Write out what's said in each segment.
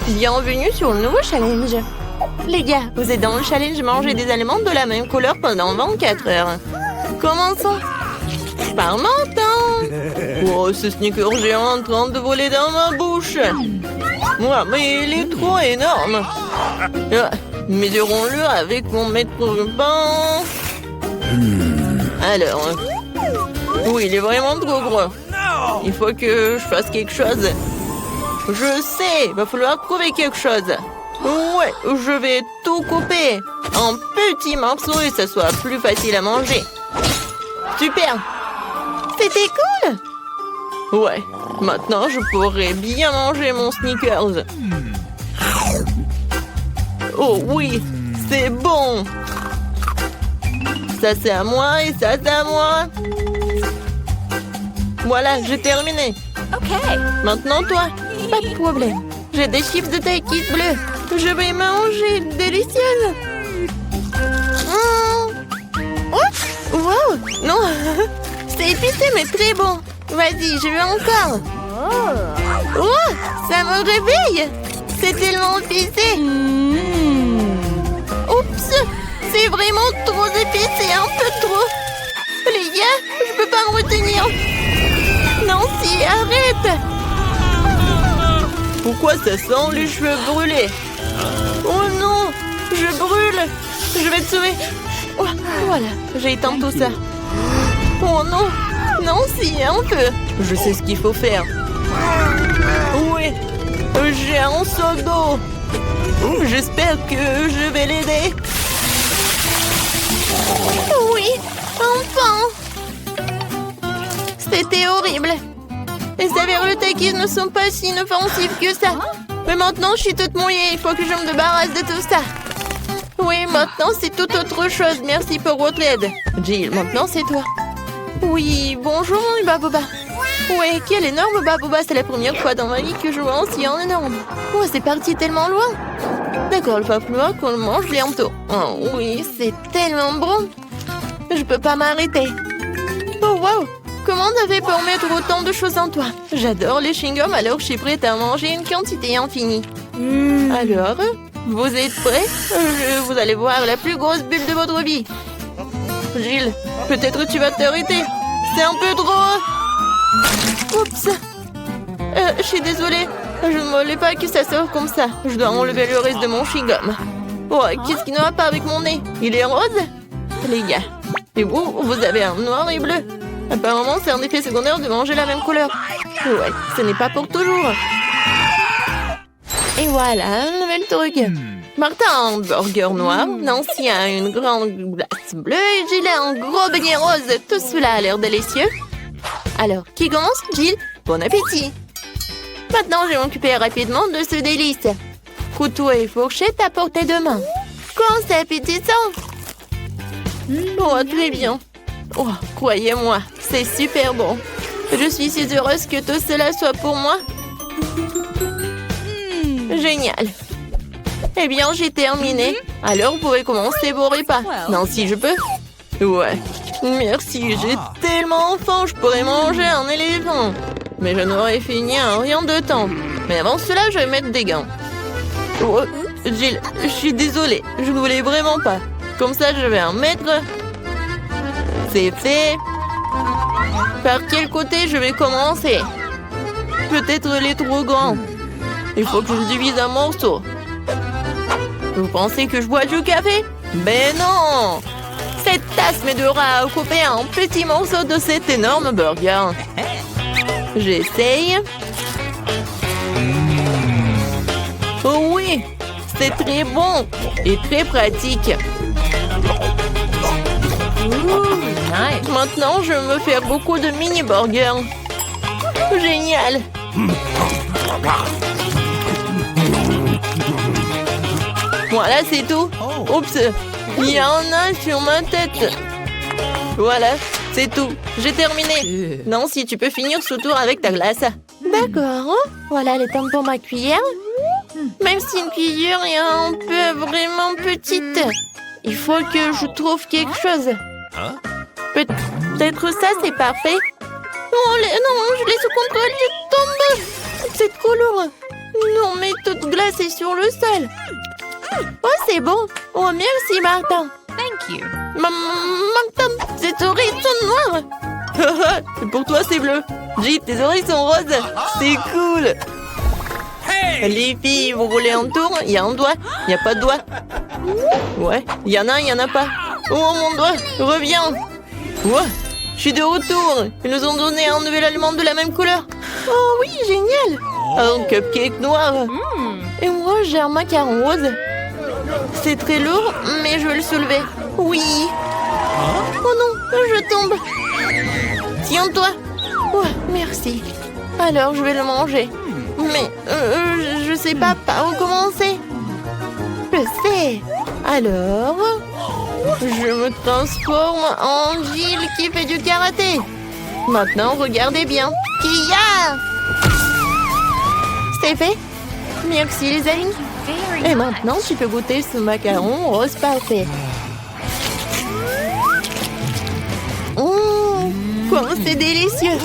Bienvenue sur le nouveau challenge. Les gars, vous êtes dans le challenge manger des aliments de la même couleur pendant 24 heures. Commençons par menton. Oh, ce sneaker géant en train de voler dans ma bouche. Ouais, mais il est trop énorme. Mesurons-le avec mon mètre pain. Alors, oui, il est vraiment trop gros. Il faut que je fasse quelque chose. Je sais, il va falloir trouver quelque chose. Ouais, je vais tout couper en petits morceaux et ça soit plus facile à manger. Super! C'était cool! Ouais, maintenant je pourrais bien manger mon Snickers. Oh oui, c'est bon! Ça c'est à moi et ça c'est à moi. Voilà, j'ai terminé. Ok. Maintenant toi, pas de problème. J'ai des chips de Takis bleu. Je vais manger, délicieuse. Oh, wow, non, c'est épicé mais très bon. Vas-y, je veux encore. Oh, ça me réveille. C'est tellement épicé. Oups, c'est vraiment trop épicé, un peu trop. Les gars, je peux pas me retenir. Nancy, arrête. Pourquoi ça sent les cheveux brûlés? Oh non, je brûle. Je vais te sauver. Oh, voilà, j'ai éteint tout ça. Oh non, Nancy, un peu. Je sais ce qu'il faut faire. Oui, j'ai un seau d'eau. J'espère que je vais l'aider. Oui, enfin. C'était horrible. Les saveurs de Takis ne sont pas si inoffensives que ça. Mais maintenant, je suis toute mouillée. Il faut que je me débarrasse de tout ça. Oui, maintenant, c'est tout autre chose. Merci pour votre aide. Jill, maintenant, c'est toi. Oui, bonjour, mon Baboba. Ouais, quel énorme Baboba. C'est la première fois dans ma vie que je vois un si énorme. Oh, c'est parti tellement loin. D'accord, il va falloir qu'on le mange bientôt. Oh oui, c'est tellement bon. Je peux pas m'arrêter. Oh, wow. Comment t'avais pour mettre autant de choses en toi? J'adore les chewing-gums, alors je suis prête à manger une quantité infinie. Alors, vous êtes prêts? Vous allez voir la plus grosse bulle de votre vie. Gilles, peut-être tu vas t'arrêter. C'est un peu trop. Oups. Je suis désolée. Je ne voulais pas que ça sorte comme ça. Je dois enlever le reste de mon chewing-gum. Oh, qu'est-ce qui ne va pas avec mon nez? Il est rose? Les gars. Et vous avez un noir et bleu. Apparemment, c'est un effet secondaire de manger la même couleur. Ouais, ce n'est pas pour toujours. Et voilà, un nouvel truc. Martin a un burger noir, Nancy a une grande glace bleue et Jill a un gros beignet rose. Tout cela a l'air délicieux. Alors, qui commence? Jill, bon appétit. Maintenant, je vais m'occuper rapidement de ce délice. Couteau et fourchette à portée de main. Quand c'est appétissant. Oh, très bien. Oh, croyez-moi, c'est super bon. Je suis si heureuse que tout cela soit pour moi. Génial. Eh bien, j'ai terminé. Alors, vous pouvez commencer vos repas. Non, si je peux. Ouais. Merci, j'ai tellement faim, je pourrais manger un éléphant. Mais je n'aurais fini en rien de temps. Mais avant cela, je vais mettre des gants. Oh, Jill, je suis désolée. Je ne voulais vraiment pas. Comme ça, je vais en mettre. C'est fait. Par quel côté je vais commencer? Peut-être les trop grands. Il faut que je divise un morceau. Vous pensez que je bois du café? Ben non! Cette tasse m'aidera à couper un petit morceau de cet énorme burger. J'essaye. Oh oui! C'est très bon et très pratique. Nice. Maintenant, je vais me faire beaucoup de mini-burgers. Génial! Voilà, c'est tout. Oups, il y en a sur ma tête. Voilà, c'est tout. J'ai terminé. Nancy, tu peux finir ce tour avec ta glace. D'accord. Voilà les pommes pour ma cuillère. Même si une cuillère est un peu vraiment petite. Il faut que je trouve quelque chose. Peut-être ça, c'est parfait. Non, je l'ai sous contrôle, je tombe. C'est trop lourd. Non, mais toute glacée sur le sol. Oh, c'est bon. Oh, merci, Martin. Thank you. Martin, tes oreilles sont noires. Pour toi, c'est bleu. J, tes oreilles sont roses. C'est cool. Les filles, vous roulez en tour. Il y a un doigt. Il n'y a pas de doigt. Ouais, il y en a, il n'y en a pas. Oh, mon doigt, reviens. Ouais, je suis de retour. Ils nous ont donné un nouvel aliment de la même couleur. Oh oui, génial. Un cupcake noir. Et moi, j'ai un macaron rose. C'est très lourd, mais je vais le soulever. Oui. Oh non, je tombe. Tiens-toi. Ouais, merci. Alors, je vais le manger. Mais je sais pas par où commencer. Je sais. Alors, je me transforme en Jill qui fait du karaté. Maintenant, regardez bien. Kia! C'est fait. Merci les amis. Et maintenant, tu peux goûter ce macaron rose parfait. Oh, comment c'est délicieux.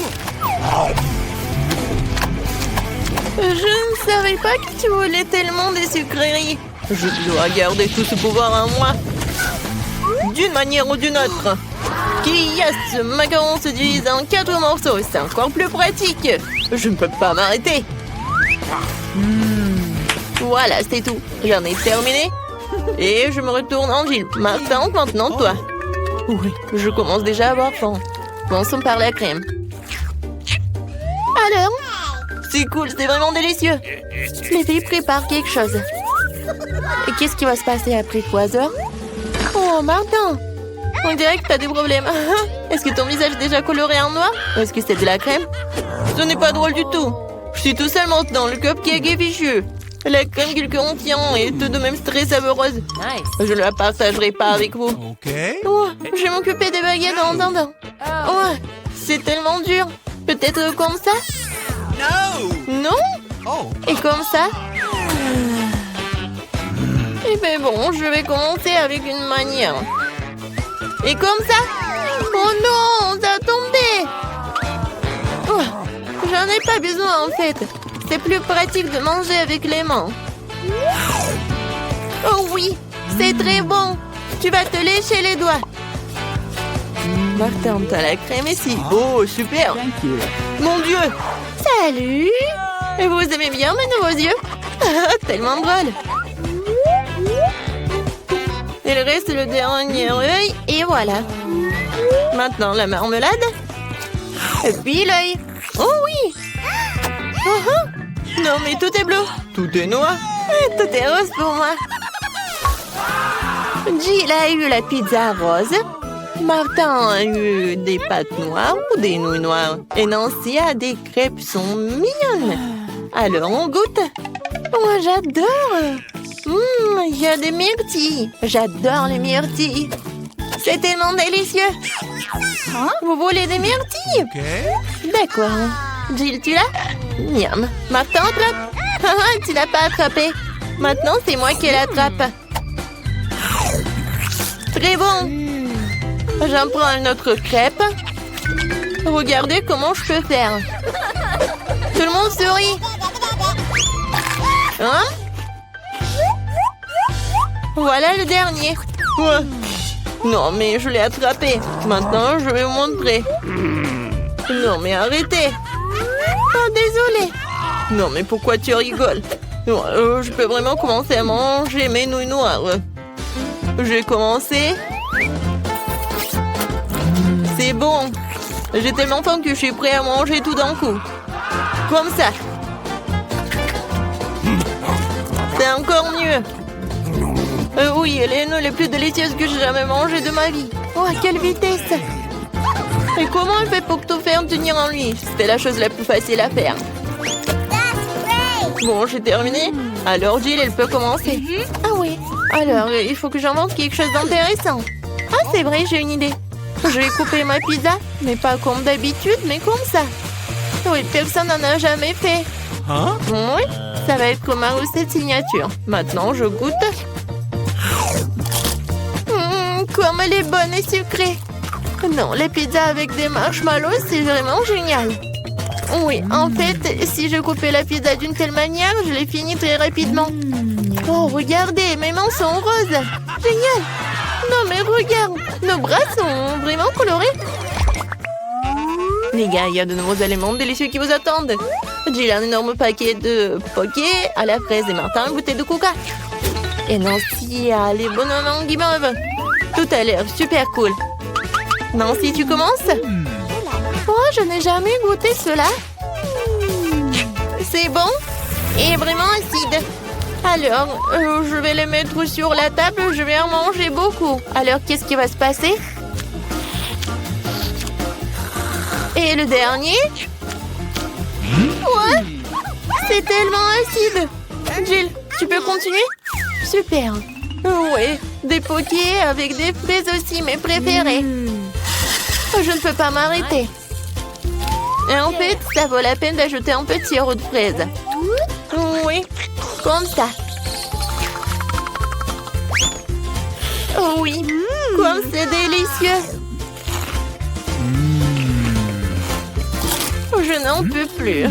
Je ne savais pas que tu voulais tellement des sucreries. Je dois garder tout ce pouvoir en moi. D'une manière ou d'une autre. Qui a ce macaron se divise en 4 morceaux. C'est encore plus pratique. Je ne peux pas m'arrêter. Voilà, c'est tout. J'en ai terminé. Et je me retourne en Jill. Martin, maintenant toi. Oui, je commence déjà à avoir faim. Commençons par la crème. Alors? C'est cool, c'est vraiment délicieux. Les filles préparent quelque chose. Et qu'est-ce qui va se passer après 3 heures? Oh, Martin! On dirait que t'as des problèmes. Est-ce que ton visage est déjà coloré en noir? Ou est-ce que c'est de la crème? Ce n'est pas drôle du tout. Je suis tout seul maintenant, le cupcake est fichu. La crème qu'il contient est tout de même très savoureuse. Nice. Je ne la partagerai pas avec vous. Okay. Oh, je vais m'occuper des baguettes en attendant. Oh, c'est tellement dur. Peut-être comme ça? No. Non? Oh. Et comme ça? Eh bien bon, je vais commencer avec une manière. Et comme ça? Oh non, ça a tombé! Oh, j'en ai pas besoin en fait. C'est plus pratique de manger avec les mains. Oh oui, c'est très bon. Tu vas te lécher les doigts. Martin, t'as la crème ici. Oh, super. Mon Dieu. Salut. Et vous aimez bien mes nouveaux yeux? Tellement drôle. Il reste le dernier œil et voilà. Maintenant la marmelade. Et puis l'œil. Oh oui. Non mais tout est bleu. Tout est noir. Et tout est rose pour moi. Jill a eu la pizza rose. Martin a eu des pâtes noires ou des nouilles noires. Et Nancy a des crêpes sont mignonnes. Alors on goûte. Oh, j'adore. Il y a des myrtilles. J'adore les myrtilles. C'est tellement délicieux. Vous voulez des myrtilles? Okay. D'accord. Jill, tu l'as? Miam. Martin, attrape. Tu l'as pas attrapé. Maintenant, c'est moi qui l'attrape. Très bon. J'en prends une autre crêpe. Regardez comment je peux faire. Tout le monde sourit. Hein? Voilà le dernier. Ouais. Non, mais je l'ai attrapé. Maintenant, je vais vous montrer. Non, mais arrêtez. Oh, désolé. Non, mais pourquoi tu rigoles? Je peux vraiment commencer à manger mes nouilles noires. J'ai commencé. C'est bon. J'ai tellement faim que je suis prêt à manger tout d'un coup. Comme ça. C'est encore mieux. Oui, les nouilles les plus délicieuses que j'ai jamais mangées de ma vie. Oh, à quelle vitesse! Et comment elle fait pour tout faire tenir en lui? C'était la chose la plus facile à faire. Bon, j'ai terminé. Alors, Jill, elle peut commencer. Ah oui. Alors, il faut que j'invente quelque chose d'intéressant. Ah, c'est vrai, j'ai une idée. Je vais couper ma pizza, mais pas comme d'habitude, mais comme ça. Oui, personne n'en a jamais fait. Hein? Oui, ça va être comme ma recette signature. Maintenant, je goûte. Comme elle est bonne et sucrée. Non, les pizzas avec des marshmallows, c'est vraiment génial. Oui, en fait, si je coupais la pizza d'une telle manière, je l'ai fini très rapidement. Oh, regardez, mes mains sont roses. Génial. Non, mais regarde, nos bras sont vraiment colorés. Les gars, il y a de nouveaux aliments délicieux qui vous attendent. Jill a un énorme paquet de poké à la fraise et Martin une bouteille de coca. Et Nancy a les bonhommes en guimauve. Tout a l'air super cool. Nancy, tu commences? Oh, je n'ai jamais goûté cela. C'est bon et vraiment acide. Alors, je vais les mettre sur la table. Je vais en manger beaucoup. Alors, qu'est-ce qui va se passer? Et le dernier? Ouais, c'est tellement acide. Jill, tu peux continuer? Super. Ouais, des pokés avec des fraises aussi, mes préférés. Je ne peux pas m'arrêter. Et en fait, ça vaut la peine d'ajouter un petit sirop de fraise. Oui, comme ça. Oh oui, comme c'est délicieux. Je n'en peux plus.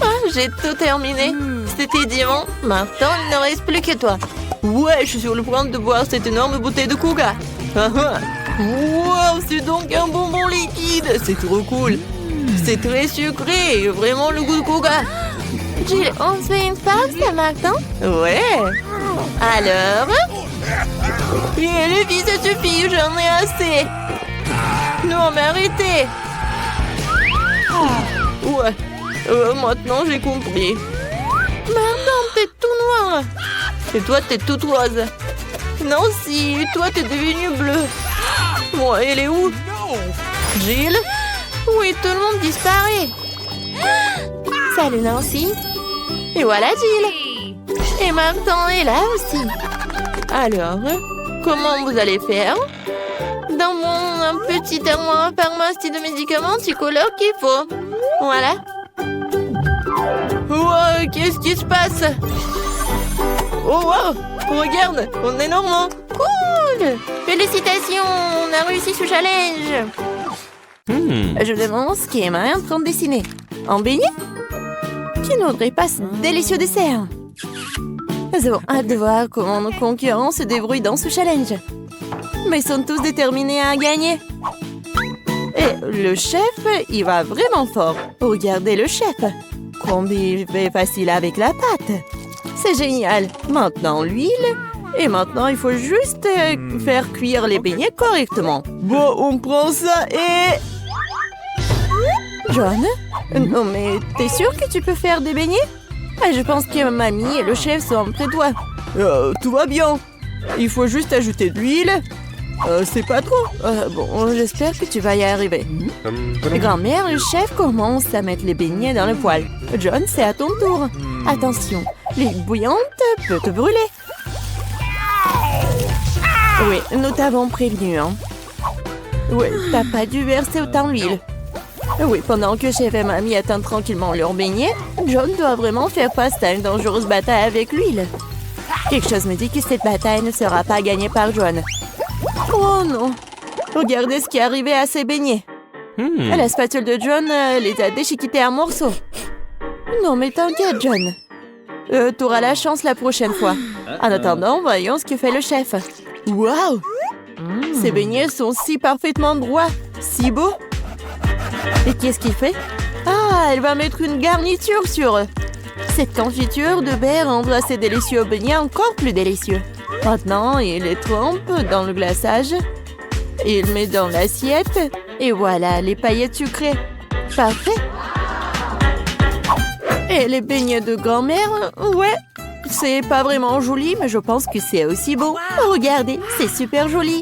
Ah, j'ai tout terminé. C'était diamant. Maintenant, il ne reste plus que toi. Ouais, je suis sur le point de boire cette énorme bouteille de coca. Wow, c'est donc un bonbon liquide. C'est trop cool. C'est très sucré. Vraiment le goût de coca. Jill, on se fait une pause maintenant? Ouais. Alors? Et les filles, ça suffit. J'en ai assez. Non, mais arrêtez. Ouais. Maintenant, j'ai compris. Maintenant, t'es tout noir. Et toi, t'es toute rose. Nancy, toi, t'es devenue bleue. Bon, elle est où? Jill? Oui, tout le monde disparaît. Salut, Nancy. Et voilà, Jill. Et maintenant, elle est là aussi. Alors, comment vous allez faire? Dans mon petit armoire pharmacie de médicaments, tu colloques qu'il faut. Voilà. Wow, qu'est-ce qui se passe? Oh wow, regarde, on est normand. Cool. Félicitations, on a réussi ce challenge. Je demande ce qu'est Emma est en train de dessiner. En beignet? Qui n'aurait pas ce délicieux dessert? Nous avons hâte de voir comment nos concurrents se débrouillent dans ce challenge. Mais ils sont tous déterminés à gagner. Et le chef, il va vraiment fort. Regardez le chef. Combien il fait facile avec la pâte. C'est génial. Maintenant, l'huile. Et maintenant, il faut juste faire cuire les beignets correctement. Bon, on prend ça et... John? Non, mais t'es sûr que tu peux faire des beignets? Je pense que mamie et le chef sont près de toi. Tout va bien. Il faut juste ajouter de l'huile. C'est pas trop. Bon, j'espère que tu vas y arriver. Grand-mère, le chef commence à mettre les beignets dans le poêle. John, c'est à ton tour. Attention, l'huile bouillante peut te brûler. Oui, nous t'avons prévenu. Hein. Oui, t'as pas dû verser autant d'huile. Oui, pendant que chef et mamie attendent tranquillement leurs beignets, John doit vraiment faire face à une dangereuse bataille avec l'huile. Quelque chose me dit que cette bataille ne sera pas gagnée par John. Oh non! Regardez ce qui est arrivé à ces beignets. La spatule de John les a déchiquetés en morceaux. Non mais t'inquiète, John. T'auras la chance la prochaine fois. En attendant, voyons ce que fait le chef. Waouh! Ces beignets sont si parfaitement droits, si beaux. Et qu'est-ce qu'il fait? Ah, elle va mettre une garniture sur eux. Cette confiture de beurre rendra ces délicieux beignets encore plus délicieux. Maintenant, il les trempe dans le glaçage. Il met dans l'assiette. Et voilà, les paillettes sucrées. Parfait. Et les beignets de grand-mère, ouais. C'est pas vraiment joli, mais je pense que c'est aussi beau. Regardez, c'est super joli.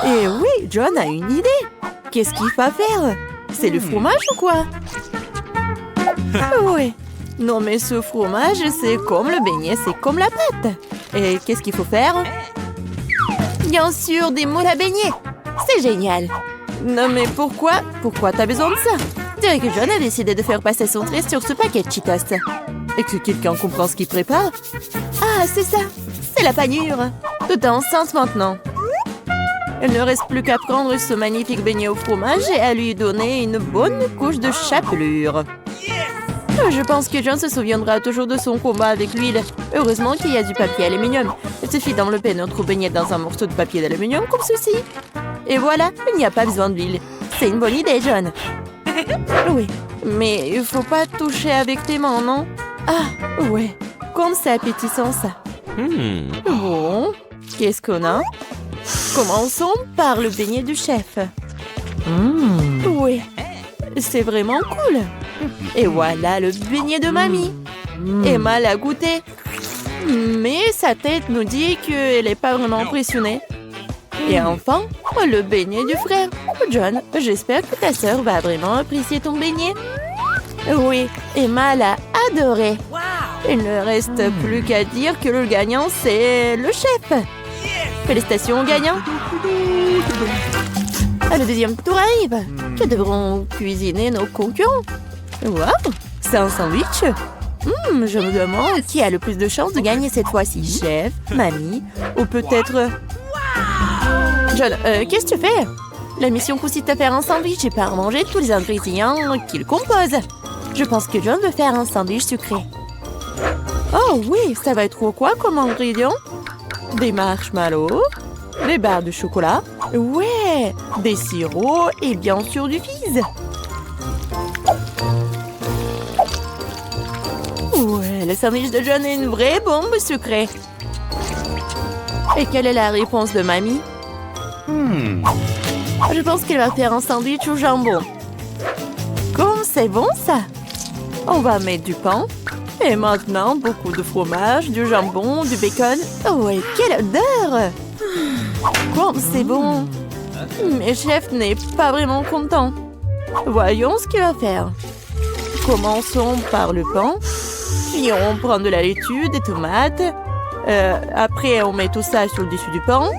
Et oui, John a une idée. Qu'est-ce qu'il va faire? C'est le fromage ou quoi? Oui. Non, mais ce fromage, c'est comme le beignet, c'est comme la pâte. Et qu'est-ce qu'il faut faire? Bien sûr, des moules à beignets. C'est génial. Non, mais pourquoi? Pourquoi t'as besoin de ça? Je dirais que John a décidé de faire passer son trait sur ce paquet de Cheetos. Et que quelqu'un comprend ce qu'il prépare? Ah, c'est ça. C'est la panure. Tout est enceinte maintenant. Il ne reste plus qu'à prendre ce magnifique beignet au fromage et à lui donner une bonne couche de chapelure. Je pense que John se souviendra toujours de son combat avec l'huile. Heureusement qu'il y a du papier aluminium. Il suffit d'enlever notre beignet dans un morceau de papier d'aluminium comme ceci. Et voilà, il n'y a pas besoin d'huile. C'est une bonne idée, John. Oui, mais il faut pas toucher avec tes mains, non? Ah, ouais. Comme c'est appétissant, ça. Bon, qu'est-ce qu'on a? Commençons par le beignet du chef. Oui, c'est vraiment cool. Et voilà le beignet de mamie. Emma l'a goûté. Mais sa tête nous dit qu'elle n'est pas vraiment impressionnée. Et enfin, le beignet du frère. John, j'espère que ta sœur va vraiment apprécier ton beignet. Oui, Emma l'a adoré. Il ne reste plus qu'à dire que le gagnant, c'est le chef. Félicitations au gagnant. Le deuxième tour arrive. Que devront cuisiner nos concurrents? Wow, c'est un sandwich. Je me demande qui a le plus de chances de gagner cette fois-ci. Chef, mamie ou peut-être... John, qu'est-ce que tu fais? La mission consiste à faire un sandwich et pas à manger tous les ingrédients qu'il compose. Je pense que John veut faire un sandwich sucré. Oh oui, ça va être quoi comme ingrédient? Des marshmallows, des barres de chocolat, ouais, des sirops et bien sûr du fizz. Ouais, le sandwich de John est une vraie bombe sucrée. Et quelle est la réponse de mamie? Je pense qu'elle va faire un sandwich au jambon. Comme c'est bon ça! On va mettre du pain. Et maintenant, beaucoup de fromage, du jambon, du bacon. Oh, et quelle odeur! Comme c'est bon! Mais chef n'est pas vraiment content. Voyons ce qu'il va faire. Commençons par le pain. Puis on prend de la laitue, des tomates. Après, on met tout ça sur le dessus du pain.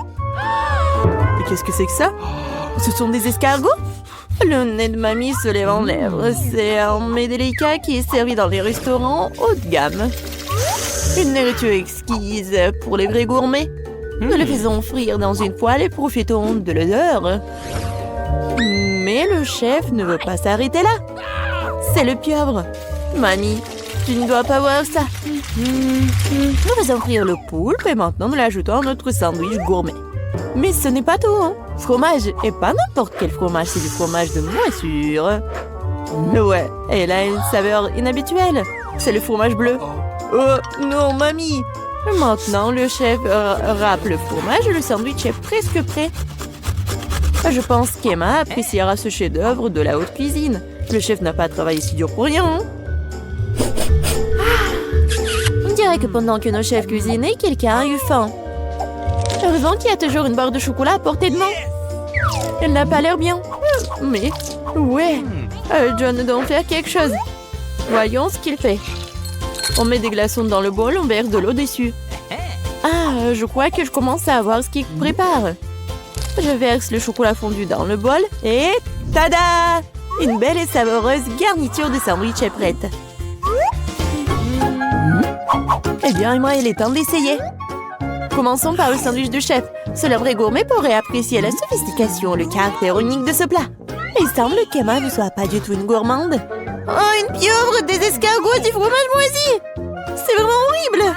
Et qu'est-ce que c'est que ça? Ce sont des escargots? Le nez de mamie se lève en lèvres. C'est un mets délicat qui est servi dans les restaurants haut de gamme. Une nourriture exquise pour les vrais gourmets. Nous le faisons frire dans une poêle et profitons de l'odeur. Mais le chef ne veut pas s'arrêter là. C'est le pieuvre. Mamie, tu ne dois pas voir ça. Nous faisons frire le poulpe et maintenant nous l'ajoutons à notre sandwich gourmet. Mais ce n'est pas tout, hein. Fromage, et pas n'importe quel fromage, c'est du fromage de moisissure. Ouais, elle a une saveur inhabituelle. C'est le fromage bleu. Oh, non, mamie. Maintenant, le chef râpe le fromage et le sandwich est presque prêt. Je pense qu'Emma appréciera ce chef-d'œuvre de la haute cuisine. Le chef n'a pas travaillé si dur pour rien, hein. On dirait que pendant que nos chefs cuisinaient, quelqu'un a eu faim. Heureusement qu'il y a toujours une barre de chocolat à portée de main. Elle n'a pas l'air bien. Mais, ouais, John doit en faire quelque chose. Voyons ce qu'il fait. On met des glaçons dans le bol, on verse de l'eau dessus. Ah, je crois que je commence à voir ce qu'il prépare. Je verse le chocolat fondu dans le bol et... Tada! Une belle et savoureuse garniture de sandwich est prête. Eh bien, Emma, il est temps d'essayer. Commençons par le sandwich du chef. Seul un vrai gourmet pourrait apprécier la sophistication, le caractère unique de ce plat. Il semble qu'Emma ne soit pas du tout une gourmande. Oh, une pieuvre, des escargots, du fromage moisi! C'est vraiment horrible!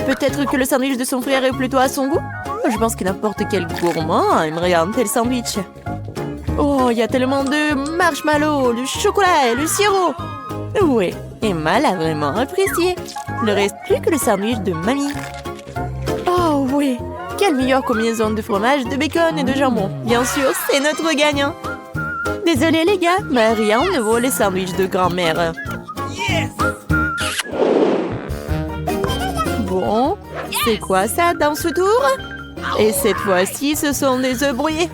Peut-être que le sandwich de son frère est plutôt à son goût? Je pense que n'importe quel gourmand aimerait un tel sandwich. Oh, il y a tellement de marshmallows, du chocolat et le sirop! Oui, Emma l'a vraiment apprécié. Il ne reste plus que le sandwich de mamie. Oh oui, quelle meilleure combinaison de fromage, de bacon et de jambon. Bien sûr, c'est notre gagnant. Désolé les gars, mais rien ne vaut les sandwichs de grand-mère. Bon, c'est quoi ça dans ce tour? Et cette fois-ci, ce sont des œufs brouillés.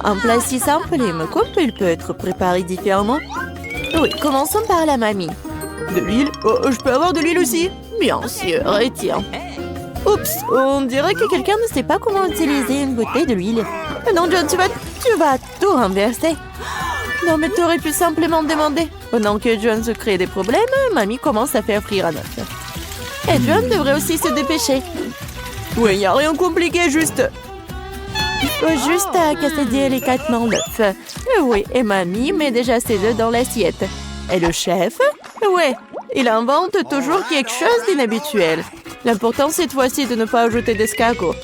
Un plat si simple et me coupe, il peut être préparé différemment. Oui, commençons par la mamie. De l'huile? Oh, je peux avoir de l'huile aussi? Bien sûr, et tiens. Oups, on dirait que quelqu'un ne sait pas comment utiliser une bouteille de l'huile. Non, John, tu vas tout renverser. Non, mais tu aurais pu simplement demander. Pendant que John se crée des problèmes, mamie commence à faire frire un œuf. Et John devrait aussi se dépêcher. Oui, il n'y a rien de compliqué, juste... Il faut juste casser délicatement l'œuf. Oui, et mamie met déjà ses œufs dans l'assiette. Et le chef Ouais, il invente toujours quelque chose d'inhabituel. L'important cette fois-ci de ne pas ajouter d'escargot.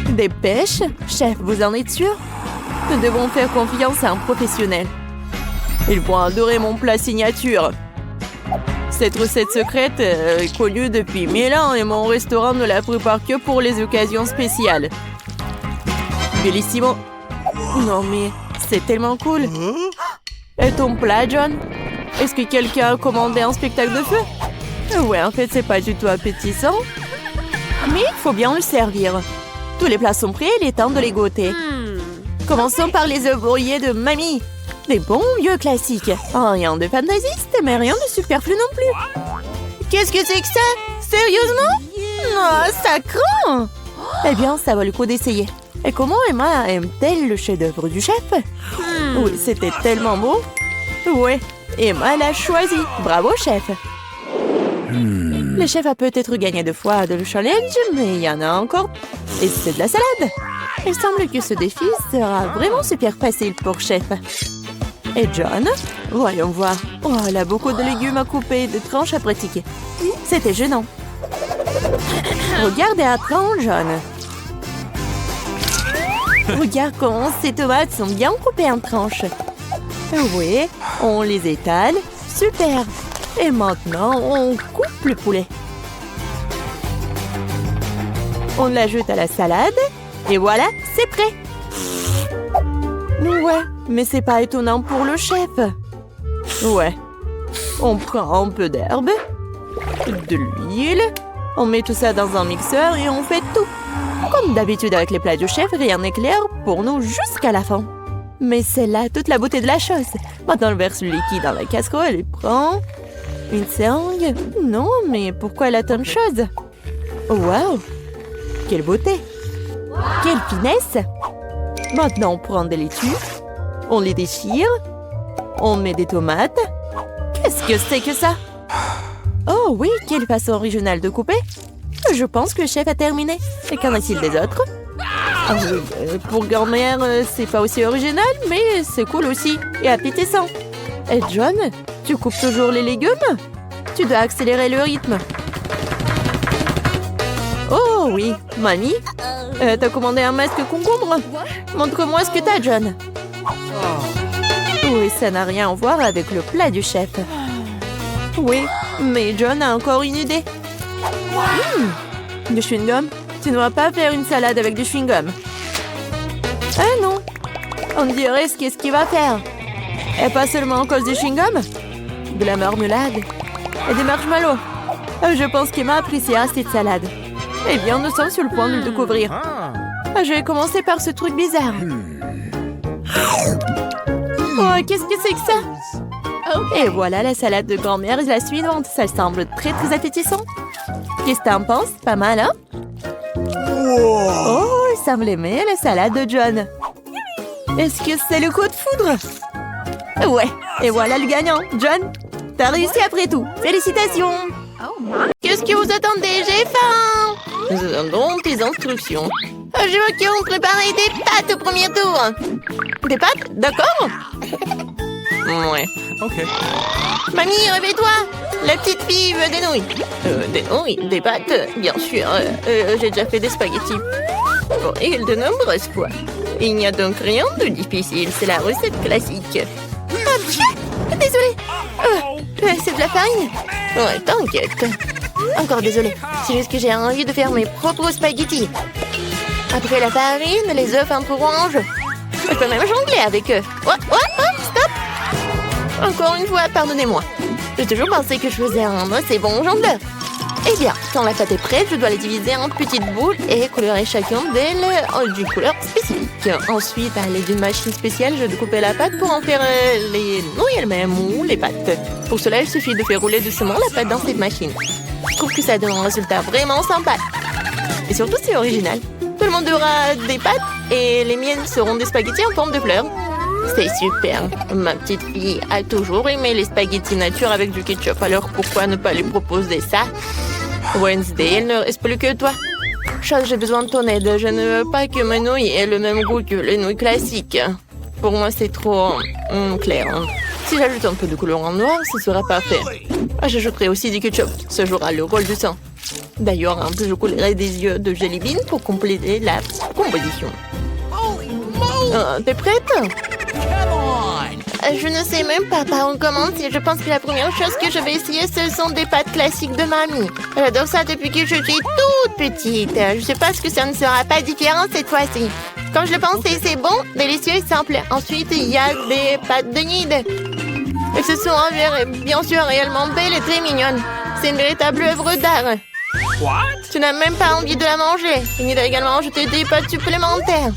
Des pêches? Chef, vous en êtes sûr? Nous devons faire confiance à un professionnel. Ils vont adorer mon plat signature. Cette recette secrète est connue depuis 1000 ans et mon restaurant ne la prépare que pour les occasions spéciales. Bellissimo. Non mais, c'est tellement cool. Et ton plat, John? Est-ce que quelqu'un a commandé un spectacle de feu? Ouais, en fait, c'est pas du tout appétissant. Mais il faut bien le servir. Tous les plats sont prêts, il est temps de les goûter. Commençons par les œufs brouillés de mamie. Des bons vieux classiques. Rien de fantaisiste, mais rien de superflu non plus. Qu'est-ce que c'est que ça? Sérieusement? Non, ça craint. Eh bien, ça vaut le coup d'essayer. Et comment Emma aime-t-elle le chef-d'œuvre du chef? Oui, c'était tellement beau. Ouais, Emma l'a choisi. Bravo, chef. Le chef a peut-être gagné 2 fois de le challenge, mais il y en a encore. Et c'est de la salade. Il semble que ce défi sera vraiment super facile pour chef. Et John? Voyons voir. Oh, elle a beaucoup de légumes à couper et de tranches à pratiquer. C'était gênant. Regardez à tranche, John. Regarde comment ces tomates sont bien coupées en tranches. Oui, on les étale. Super. Et maintenant, on coupe le poulet. On l'ajoute à la salade. Et voilà, c'est prêt. Ouais, mais c'est pas étonnant pour le chef. Ouais. On prend un peu d'herbe, de l'huile, on met tout ça dans un mixeur et on fait tout. Comme d'habitude avec les plats du chef, rien n'est clair pour nous jusqu'à la fin. Mais c'est là toute la beauté de la chose. Maintenant, on verse le liquide dans la casserole et prend une seringue. Non, mais pourquoi elle a tant de choses? Waouh! Quelle beauté! Quelle finesse! Maintenant, on prend des laitues, on les déchire, on met des tomates. Qu'est-ce que c'est que ça? Oh oui, quelle façon originale de couper! Je pense que le chef a terminé. Et qu'en est-il des autres? Ah oui, pour grand-mère, c'est pas aussi original, mais c'est cool aussi et appétissant. Et John, tu coupes toujours les légumes? Tu dois accélérer le rythme. Oh oui, mamie, t'as commandé un masque concombre? Montre-moi ce que t'as, John. Oui, ça n'a rien à voir avec le plat du chef. Oui, mais John a encore une idée. Du chewing-gum? Tu ne vas pas faire une salade avec du chewing-gum. Ah non, on dirait ce qu'est-ce qu'il va faire. Et pas seulement à cause du chewing-gum, de la marmelade et des marshmallows. Je pense qu'Emma appréciera cette salade. Eh bien, nous sommes sur le point de le découvrir. Je vais commencer par ce truc bizarre. Oh, qu'est-ce que c'est que ça? Et voilà la salade de grand-mère et la suivante. Ça semble très très appétissant. Qu'est-ce que t'en penses? Pas mal, hein? Oh, il semble aimer la salade de John. Est-ce que c'est le coup de foudre? Ouais, et voilà le gagnant. John, t'as réussi après tout. Félicitations! Qu'est-ce que vous attendez? J'ai faim! Nous attendons tes instructions. Je vois qu'ils ont préparé des pâtes au premier tour. Des pâtes? D'accord? Ouais. Ok. Mamie, réveille-toi! La petite fille veut des nouilles. Des nouilles? Des pâtes? Bien sûr. J'ai déjà fait des spaghettis. Bon, et de nombreuses fois. Il n'y a donc rien de difficile. C'est la recette classique. Ah, tiens! Désolée. C'est de la farine? Ouais, t'inquiète. Encore désolée. C'est juste que j'ai envie de faire mes propres spaghettis. Après la farine, les œufs entreront en jeu. Je peux même jongler avec eux. Oh, stop! Encore une fois, pardonnez-moi. J'ai toujours pensé que je faisais un assez bon jongleur. Eh bien, quand la pâte est prête, je dois la diviser en petites boules et colorer chacune d'elles d'une couleur spécifique. Ensuite, à l'aide d'une machine spéciale, je découpe la pâte pour en faire les nouilles elles-mêmes ou les pâtes. Pour cela, il suffit de faire rouler doucement la pâte dans cette machine. Je trouve que ça donne un résultat vraiment sympa. Et surtout, c'est original. Tout le monde aura des pâtes et les miennes seront des spaghettis en forme de fleurs. C'est super. Ma petite fille a toujours aimé les spaghettis nature avec du ketchup. Alors pourquoi ne pas lui proposer ça? Wednesday, il ne reste plus que toi. Charles, j'ai besoin de ton aide. Je ne veux pas que mes nouilles aient le même goût que les nouilles classiques. Pour moi, c'est trop clair. Si j'ajoute un peu de colorant noir, ce sera parfait. Ah, j'ajouterai aussi du ketchup. Ça jouera le rôle du sang. D'ailleurs, un peu je coulerai des yeux de jelly bean pour compléter la composition. T'es prête? Je ne sais même pas par où commencer. Je pense que la première chose que je vais essayer, ce sont des pâtes classiques de mamie. J'adore ça depuis que je suis toute petite. Je suppose que ça ne sera pas différent cette fois-ci. Comme je le pensais, c'est bon, délicieux et simple. Ensuite, il y a des pâtes de nid. Elles se sont avérées, bien sûr, réellement belles et très mignonnes. C'est une véritable œuvre d'art. What? Tu n'as même pas envie de la manger. Il a également ajouté des pâtes supplémentaires.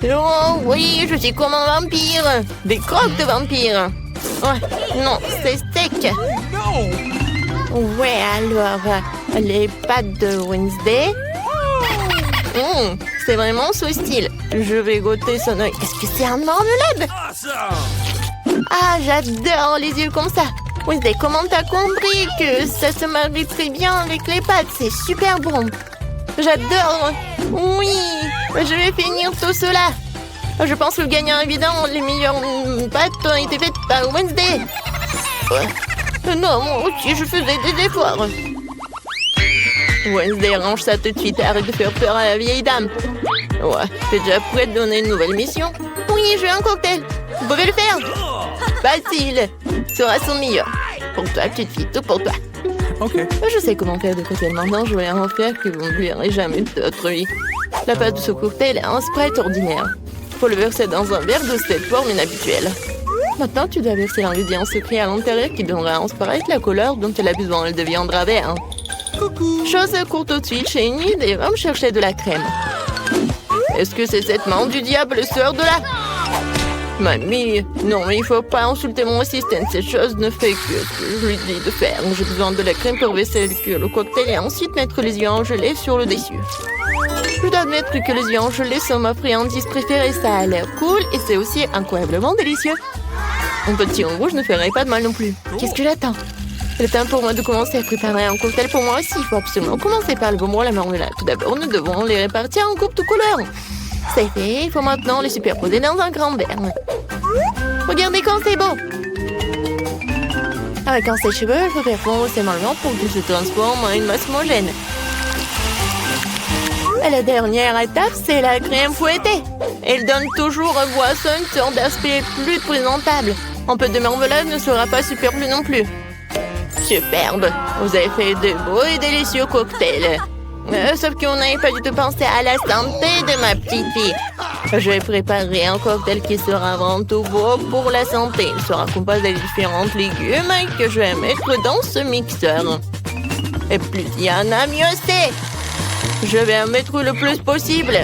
Oh oui, je suis comme un vampire. Des croques de vampire. Ouais, non, c'est steak. Ouais, alors, les pâtes de Wednesday. C'est vraiment ce style. Je vais goûter son œil. Est-ce que c'est un marmelade? Awesome! Ah, j'adore les yeux comme ça. Wednesday, comment t'as compris que ça se marie très bien avec les pâtes? C'est super bon. J'adore. Oui, je vais finir tout cela. Je pense que le gagnant évident, les meilleures pâtes ont été faites par Wednesday. Non, moi aussi, je faisais des efforts. Wednesday, range ça tout de suite. Arrête de faire peur à la vieille dame. Ouais, t'es déjà prête à donner une nouvelle mission? Oui, je veux un cocktail. Vous pouvez le faire? Facile. Sera son meilleur. Pour toi, petite fille, tout pour toi. Ok. Je sais comment faire des cocktails maintenant. Je vais en faire que vous n'oublierez jamais de votre vie. La pâte de ce cocktail est un Sprite ordinaire. Faut le verser dans un verre de cette forme inhabituelle. Maintenant, tu dois verser l'ingrédient secret à l'intérieur qui donnera à Sprite la couleur dont elle a besoin. Elle deviendra vert. Chose court tout de suite chez Enid et va me chercher de la crème. Est-ce que c'est cette main du diable sort de là? Mamie, non, il faut pas insulter mon assistant. Cette chose ne fait que ce que je lui dis de faire. J'ai besoin de la crème pour verser le cocktail et ensuite mettre les yeux en gelée sur le dessus. Je dois admettre que les yeux en gelée sont ma friandise préférée. Ça a l'air cool et c'est aussi incroyablement délicieux. Un petit en rouge ne ferait pas de mal non plus. Qu'est-ce que j'attends? C'est le temps pour moi de commencer à préparer un cocktail pour moi aussi. Il faut absolument commencer par le bonbon et la marmelade. Tout d'abord, nous devons les répartir en coupes de couleurs. C'est fait, il faut maintenant les superposer dans un grand verre. Regardez quand c'est beau. Avec un sèche-cheveux, il faut faire fondre ces marrons pour qu'ils se transforment en une masse homogène. Et la dernière étape, c'est la crème fouettée. Elle donne toujours aux boissons une sorte d'aspect plus présentable. Un peu de marmelade ne sera pas superflu non plus. Superbe. Vous avez fait de beaux et délicieux cocktails. Sauf qu'on n'avait pas du tout pensé à la santé de ma petite fille. Je vais préparer un cocktail qui sera avant tout beau pour la santé. Il sera composé de différents légumes que je vais mettre dans ce mixeur. Et plus il y en a, mieux c'est. Je vais en mettre le plus possible.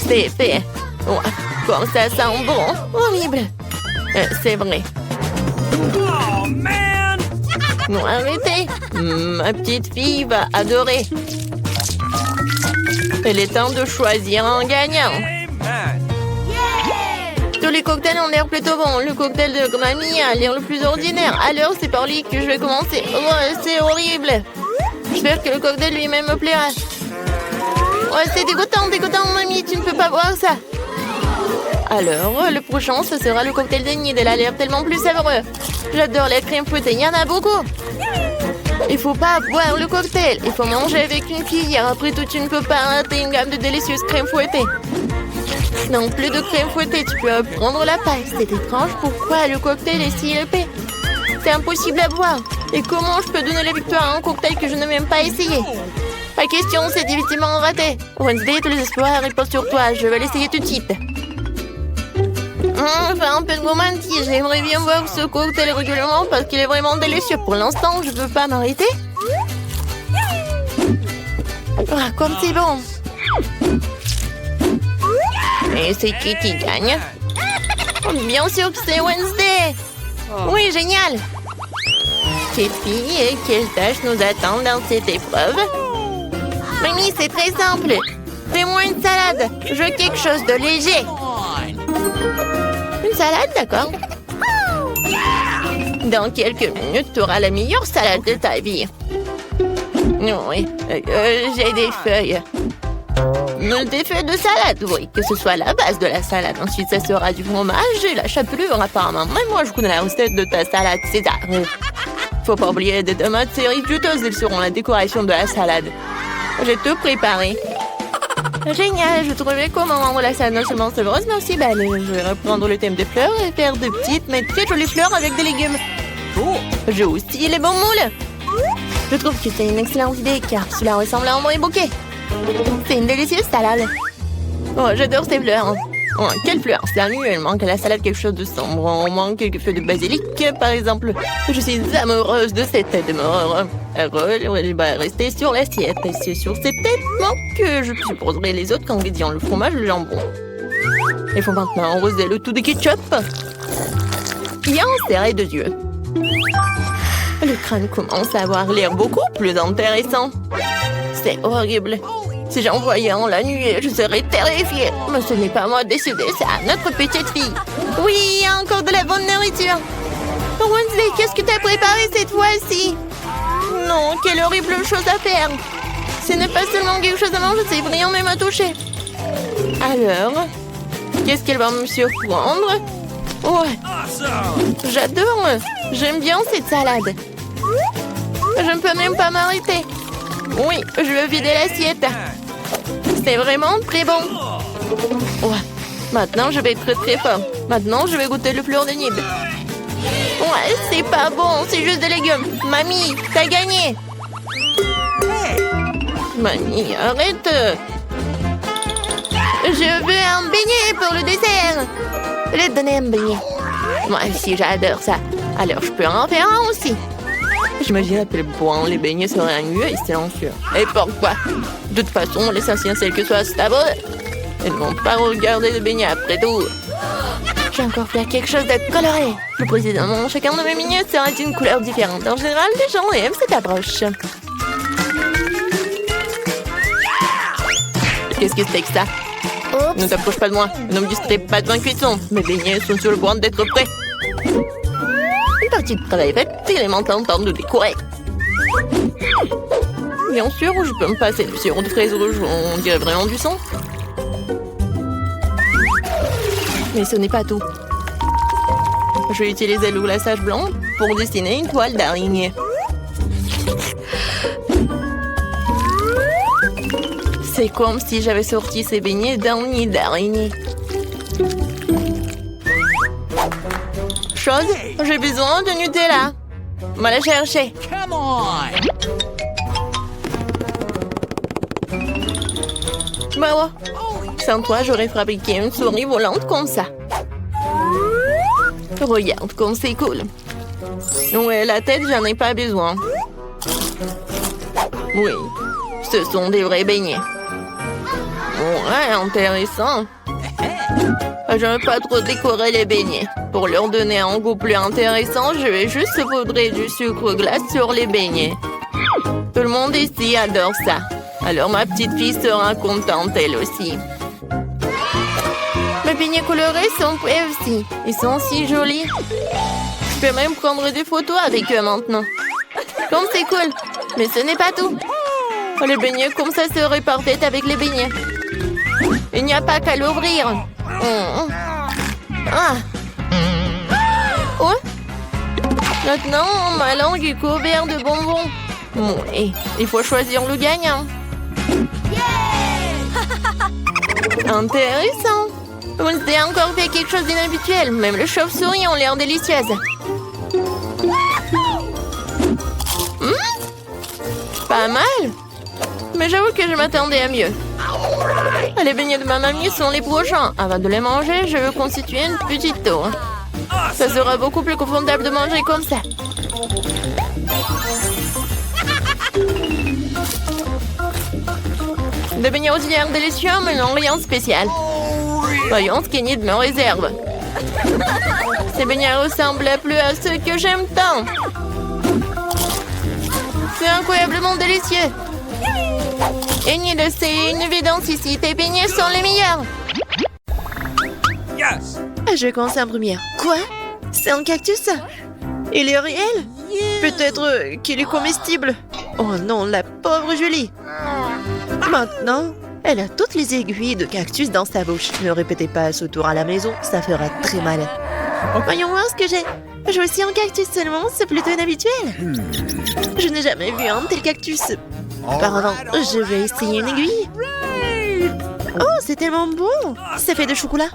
C'est fait. Ouais, comme ça sent bon. Horrible. C'est vrai. Oh, man! Non, arrêtez. Ma petite fille va adorer. Il est temps de choisir un gagnant. Amen! Tous les cocktails ont l'air plutôt bons. Le cocktail de mamie a l'air le plus ordinaire. Alors, c'est par lui que je vais commencer. Oh, c'est horrible. J'espère que le cocktail lui-même me plaira. Ouais, c'est dégoûtant, mamie. Tu ne peux pas boire ça. Alors, le prochain, ce sera le cocktail de Nid. Elle a l'air tellement plus savoureux. J'adore la crème fouettée. Il y en a beaucoup. Il faut pas boire le cocktail. Il faut manger avec une cuillère. Après tout, tu ne peux pas rater une gamme de délicieuses crèmes fouettées. Non, plus de crème fouettée. Tu peux prendre la paille. C'est étrange. Pourquoi le cocktail est si épais? C'est impossible à boire. Et comment je peux donner la victoire à un cocktail que je n'ai même pas essayé? Pas question, c'est définitivement raté. Wednesday, tous les espoirs reposent sur toi. Je vais l'essayer tout de suite. Enfin, un peu de romantisme. J'aimerais bien voir ce cocktail régulièrement parce qu'il est vraiment délicieux. Pour l'instant, je ne peux pas m'arrêter. Ah, comme c'est bon. Et c'est qui gagne? Bien sûr que c'est Wednesday. Oui, génial. Petite fille, et quelles tâches nous attendent dans cette épreuve? Mamie, c'est très simple. Fais-moi une salade. Je veux quelque chose de léger. Une salade, d'accord. Dans quelques minutes, tu auras la meilleure salade de ta vie. Oui, j'ai des feuilles. Des feuilles de salade, oui, que ce soit la base de la salade. Ensuite, ça sera du fromage et la chapelure, apparemment. Même moi, je connais la recette de ta salade César. Faut pas oublier des tomates cerises juteuses, elles seront la décoration de la salade. J'ai tout préparé. Génial, je trouvais comment rendre la salade non seulement savoureuse, mais aussi belle. Je vais reprendre le thème des fleurs et faire de petites, mais très jolies fleurs avec des légumes. J'ai aussi les bons moules. Je trouve que c'est une excellente idée, car cela ressemble à un vrai bouquet. C'est une délicieuse salade. Oh, j'adore ces fleurs. Oh, quelle fleur! Sérieux, il manque à la salade quelque chose de sombre. On manque quelques feuilles de basilic, par exemple. Je suis amoureuse de cette tête de mort. Elle va rester sur l'assiette. Et c'est sur cette tête que je supposerai les autres ingrédients, le fromage et le jambon. Il faut maintenant arroser le tout de ketchup. Bien serré de yeux. Le crâne commence à avoir l'air beaucoup plus intéressant. C'est horrible. Si j'en voyais en la nuit, je serais terrifiée. Mais ce n'est pas moi de décider, c'est à notre petite fille. Oui, il y a encore de la bonne nourriture. Wednesday, qu'est-ce que tu as préparé cette fois-ci? Non, quelle horrible chose à faire. Ce n'est pas seulement quelque chose à manger, c'est brillant même à toucher. Alors, qu'est-ce qu'elle va me surprendre? Ouais, j'adore. J'aime bien cette salade. Je ne peux même pas m'arrêter. Oui, je veux vider l'assiette. C'est vraiment très bon. Ouais, maintenant je vais être très fort. Maintenant je vais goûter le fleur de nib. Ouais, c'est pas bon, c'est juste des légumes. Mamie, t'as gagné. Mamie, arrête. Je veux un beignet pour le dessert. Je vais te donner un beignet. Moi aussi, j'adore ça. Alors, je peux en faire un aussi. J'imagine à quel point les beignets seraient ennuyeux et silencieux. Et pourquoi? De toute façon, l'essentiel que soit stable. Ils ne vont pas regarder les beignets après tout. J'ai encore fait quelque chose de coloré. Plus précisément, chacun de mes beignets sera d'une couleur différente. En général, les gens aiment cette approche. Qu'est-ce que c'est que ça? Ne t'approche pas de moi. Ne me distrais pas devant cuisson. Mes beignets sont sur le point d'être prêts. Une partie de travail faite, c'est l'élémentaire temps de décorer. Bien sûr, je peux me passer du sirop de fraise rouge, on dirait vraiment du sang. Mais ce n'est pas tout. Je vais utiliser le glaçage blanc pour dessiner une toile d'araignée. C'est comme si j'avais sorti ces beignets d'un nid d'araignée. Chose, j'ai besoin de Nutella. Va la chercher. Come on! Bah ouais. Sans toi, j'aurais fabriqué une souris volante comme ça. Regarde comme c'est cool. Ouais, la tête, j'en ai pas besoin. Oui, ce sont des vrais beignets. Ouais, intéressant. Je ne veux pas trop décorer les beignets. Pour leur donner un goût plus intéressant, je vais juste saupoudrer du sucre glace sur les beignets. Tout le monde ici adore ça. Alors ma petite fille sera contente elle aussi. Mes beignets colorés sont prêts aussi. Ils sont si jolis. Je peux même prendre des photos avec eux maintenant. Comme c'est cool. Mais ce n'est pas tout. Les beignets comme ça seraient parfaits avec les beignets. Il n'y a pas qu'à l'ouvrir. Ah. Ouais. Maintenant, ma langue est couverte de bonbons. Oui, il faut choisir le gagnant. Intéressant. Vous avez encore fait quelque chose d'inhabituel. Même les chauves-souris ont l'air délicieuses. Pas mal. Mais j'avoue que je m'attendais à mieux. Les beignets de ma mamie sont les prochains. Avant de les manger, je veux constituer une petite tour. Ça sera beaucoup plus confortable de manger comme ça. Des beignets aux œufs délicieux, mais non rien de spécial. Voyons ce qu'Enid me réserve. Ces beignets ressemblent plus à ceux que j'aime tant. C'est incroyablement délicieux. Enid, c'est une évidence ici. Tes beignets sont les meilleurs. Yes! Je commence en première. Quoi? C'est un cactus? Il est réel? Peut-être qu'il est comestible. Oh non, la pauvre Julie. Maintenant, Elle a toutes les aiguilles de cactus dans sa bouche. Ne répétez pas ce tour à la maison, ça fera très mal. Voyons voir ce que j'ai. J'ai aussi un cactus seulement, c'est plutôt inhabituel. Je n'ai jamais vu un tel cactus. Pardon, je vais essayer une aiguille. Oh, c'est tellement bon. Ça fait de chocolat.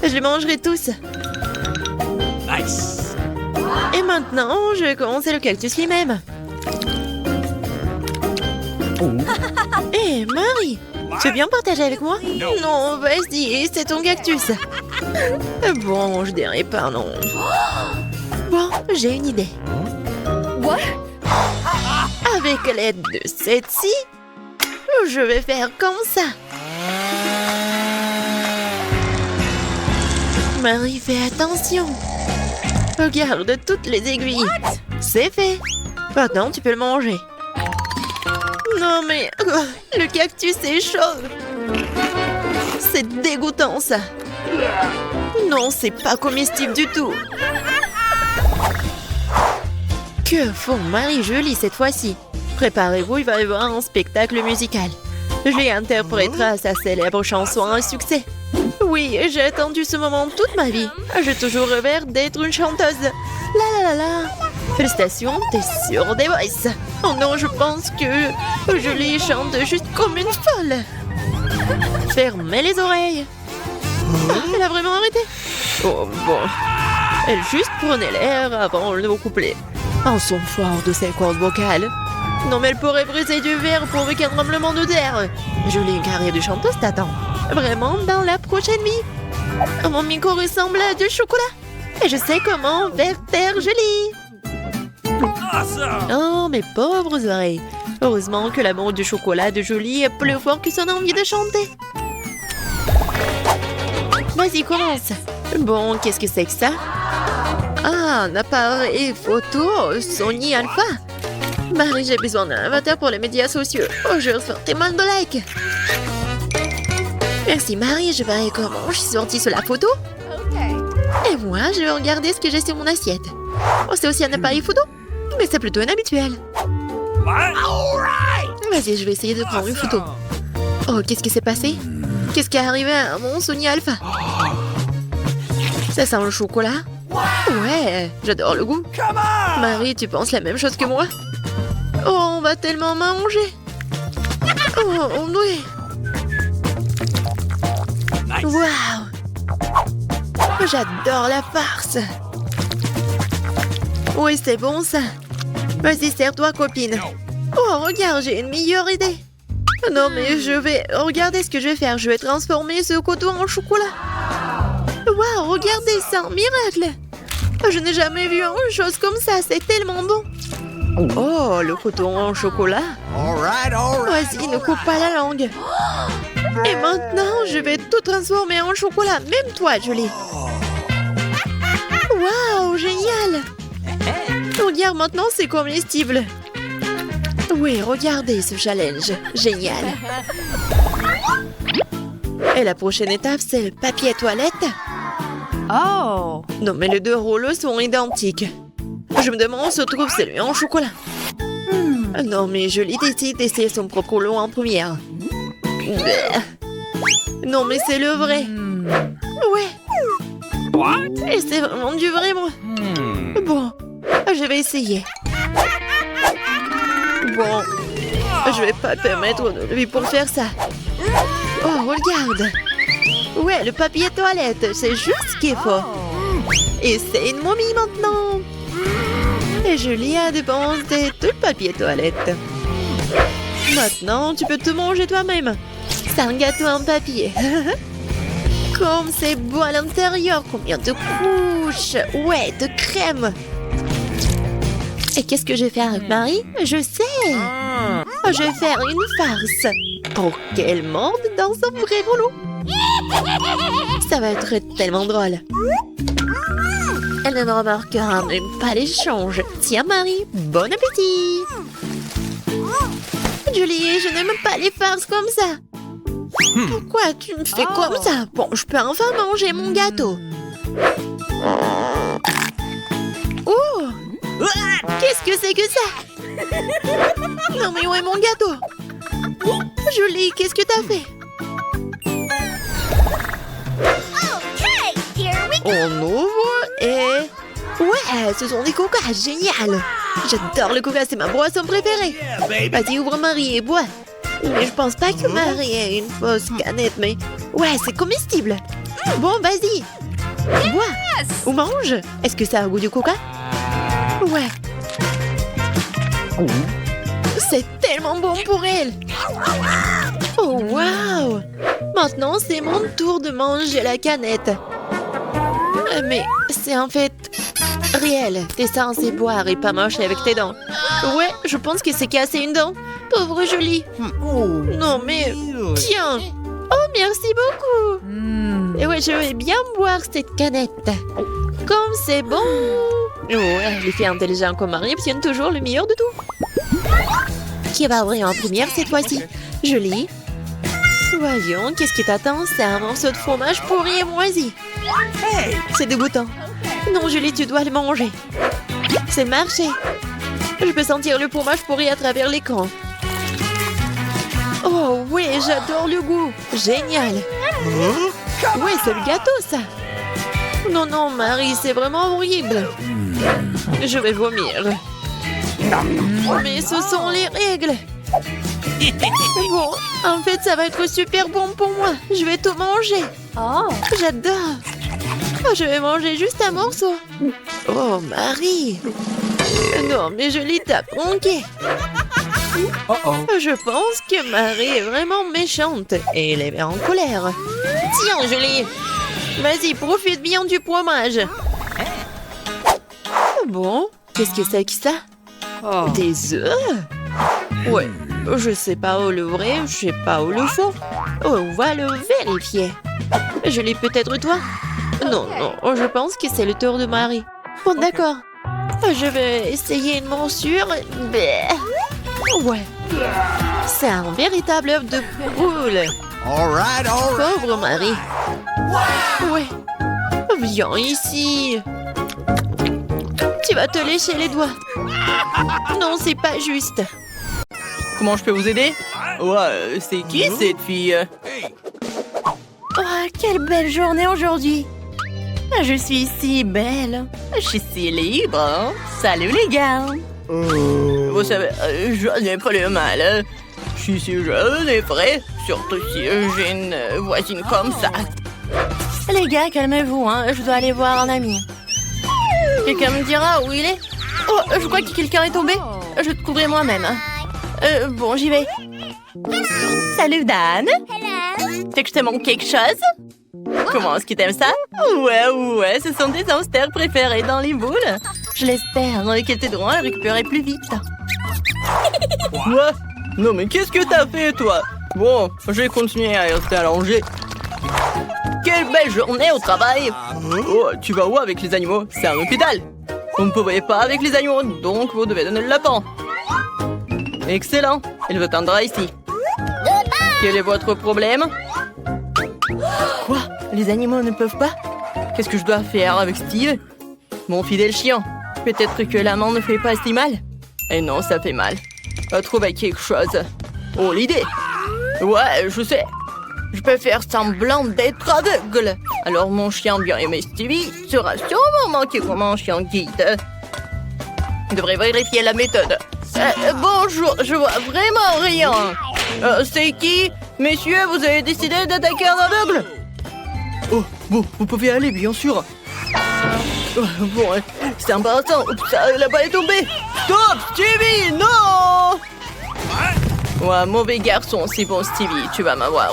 Je les mangerai tous. Nice. Et maintenant, je vais commencer le cactus lui-même. Hé, Marie, tu veux bien partager avec moi? Non, vas-y, c'est ton cactus. Bon, je dirais pas non. Bon, j'ai une idée. Avec l'aide de cette scie, je vais faire comme ça. Marie, fais attention. Regarde toutes les aiguilles. C'est fait. Maintenant, tu peux le manger. Non mais, le cactus est chaud. C'est dégoûtant ça. Non, c'est pas comestible du tout. Que font Marie Jolie cette fois-ci? Préparez-vous, il va y avoir un spectacle musical. Julie interprétera sa célèbre chanson à un succès. Oui, j'ai attendu ce moment toute ma vie. J'ai toujours rêvé d'être une chanteuse. La la la la. Félicitations, t'es sûre des Voice. Oh non, je pense que Julie chante juste comme une folle. Fermez les oreilles. Elle a vraiment arrêté. Oh bon. Elle juste prenait l'air avant le nouveau couplet. En son fort de ses cordes vocales. Non mais elle pourrait briser du verre pour un tremblement de terre. Julie, une carrière de chanteuse t'attend. Vraiment dans la prochaine vie. Mon micro ressemble à du chocolat. Et je sais comment faire taire Julie. Awesome. Oh, mes pauvres oreilles. Heureusement que l'amour du chocolat de Julie est plus fort que son envie de chanter. Vas-y, commence. Bon, qu'est-ce que c'est que ça? Ah, un appareil photo Sony Alpha. Marie, j'ai besoin d'un avatar pour les médias sociaux. Oh, je reçois tellement de likes. Merci Marie, je verrai comment je suis sortie sur la photo. Et moi, je vais regarder ce que j'ai sur mon assiette. Oh, c'est aussi un appareil photo? Mais c'est plutôt inhabituel. Vas-y, je vais essayer de prendre une photo. Oh, qu'est-ce qui s'est passé? Qu'est-ce qui est arrivé à mon Sony Alpha? Ça sent le chocolat? Ouais, j'adore le goût. Marie, tu penses la même chose que moi? Oh, on va tellement manger. Oh, oui. Waouh! J'adore la farce. Oui, c'est bon ça. Vas-y, sers-toi, copine. Oh, regarde, j'ai une meilleure idée. Non, mais je vais... Regardez ce que je vais faire. Je vais transformer ce coton en chocolat. Waouh, regardez ça, un miracle. Je n'ai jamais vu une chose comme ça. C'est tellement bon. Oh, le coton en chocolat. Vas-y, ne coupe pas la langue. Et maintenant, je vais tout transformer en chocolat. Même toi, Julie. Waouh, génial. Regarde, maintenant, c'est comestible. Oui, regardez ce challenge. Génial. Et la prochaine étape, c'est le papier toilette. Oh! Non, mais les deux rôles sont identiques. Je me demande où se trouve celui en chocolat. Non, mais Julie décide d'essayer son propre rouleau en première. Non, mais c'est le vrai. Ouais. What? Et c'est vraiment du vrai, moi. Bon, je vais essayer. Bon, je vais pas permettre de lui pour faire ça. Oh, regarde. Ouais, le papier toilette, c'est juste ce qu'il faut. Et c'est une momie maintenant. Et Julie a dépensé tout le papier toilette. Maintenant, tu peux te manger toi-même. C'est un gâteau en papier. Comme c'est beau à l'intérieur. Combien de couches. Ouais, de crème. Et qu'est-ce que je vais faire avec Marie? Je sais. Je vais faire une farce. Pour qu'elle morde dans son vrai rouleau. Ça va être tellement drôle. Elle ne remarquera même pas l'échange. Tiens, Marie, bon appétit. Julie, je n'aime pas les farces comme ça. Pourquoi tu me fais comme ça? Bon, je peux enfin manger mon gâteau. Oh! Qu'est-ce que c'est que ça? Non mais où est mon gâteau? Julie, qu'est-ce que t'as fait? On ouvre et... Ouais, ce sont des coca, génial! J'adore le coca, c'est ma boisson préférée. Vas-y, ouvre Marie et bois. Mais je pense pas que Marie ait une fausse canette, mais... Ouais, c'est comestible. Bon, vas-y. Bois. Ou mange. Est-ce que ça a un goût du coca? Ouais. C'est tellement bon pour elle. Oh, waouh! Maintenant, c'est mon tour de manger la canette. Mais c'est en fait... réel. T'es censé boire et pas manger avec tes dents. Ouais, je pense que c'est cassé une dent. Pauvre Julie. Non, mais... Tiens. Oh, merci beaucoup. Et ouais, je vais bien boire cette canette. Comme c'est bon. Ouais, les filles intelligentes comme Marie obtiennent toujours le meilleur de tout. Qui va ouvrir en première cette fois-ci? Julie. Voyons, qu'est-ce qui t'attend? C'est un morceau de fromage pourri et moisi. C'est dégoûtant. Non, Julie, tu dois le manger. C'est le marché. Je peux sentir le fromage pourri à travers l'écran. Oh oui, j'adore le goût. Génial. Oui, c'est le gâteau, ça. Non, non, Marie, c'est vraiment horrible. Je vais vomir. Mais ce sont les règles. Bon, en fait, ça va être super bon pour moi. Je vais tout manger. Oh, j'adore. Oh, je vais manger juste un morceau. Oh, Marie. Non, mais Julie t'a pranké. Je pense que Marie est vraiment méchante et elle est en colère. Tiens, Julie. Vas-y, profite bien du fromage. Bon, qu'est-ce que c'est que ça? Des œufs? Ouais, je sais pas où le vrai, je sais pas où le faux. On va le vérifier. Julie, peut-être toi? Non, non, je pense que c'est le tour de Marie. Bon, d'accord. Je vais essayer une morsure. Ouais. C'est un véritable œuf de poule. Pauvre Marie. Ouais. Viens ici. Tu vas te lécher les doigts. Non, c'est pas juste. Comment je peux vous aider? Ouais, c'est qui cette fille? Oh, quelle belle journée aujourd'hui. Je suis si belle. Je suis si libre. Salut les gars. Vous savez, je n'ai pas le mal. Je suis si jeune et frais, surtout si j'ai une voisine comme ça. Les gars, calmez-vous, hein. Je dois aller voir un ami. Quelqu'un me dira où il est? Oh, je crois que quelqu'un est tombé. Je te couvrir moi-même. Bon, j'y vais. Salut, Dan. Fait que je te montre quelque chose? Comment est-ce que t'aimes ça? Ouais, ce sont tes hamsters préférés dans les boules. Je l'espère, qu'elles t'aideront à récupérer plus vite. Quoi? Non mais qu'est-ce que t'as fait, toi? Bon, je vais continuer à rester allongé. Quelle belle journée au travail! Oh, tu vas où avec les animaux? C'est un hôpital! Vous ne pouvez pas avec les animaux, donc vous devez donner le lapin. Excellent! Il vous attendra ici. Quel est votre problème? Quoi? Les animaux ne peuvent pas? Qu'est-ce que je dois faire avec Steve? Mon fidèle chien. Peut-être que l'amant ne fait pas si mal? Et non, ça fait mal. Va trouver quelque chose. Oh, l'idée! Ouais, je sais. Je peux faire semblant d'être aveugle. Alors mon chien bien aimé Stevie sera sûrement manqué comme un chien guide. Je devrais vérifier la méthode. Bonjour, je vois vraiment rien. C'est qui? Messieurs, vous avez décidé d'attaquer un aveugle? Oh, bon, vous pouvez aller, bien sûr. Bon, c'est embarrassant. La balle est tombée. Stop, Stevie, non! Ouais, mauvais garçon, c'est bon, Stevie, tu vas m'avoir.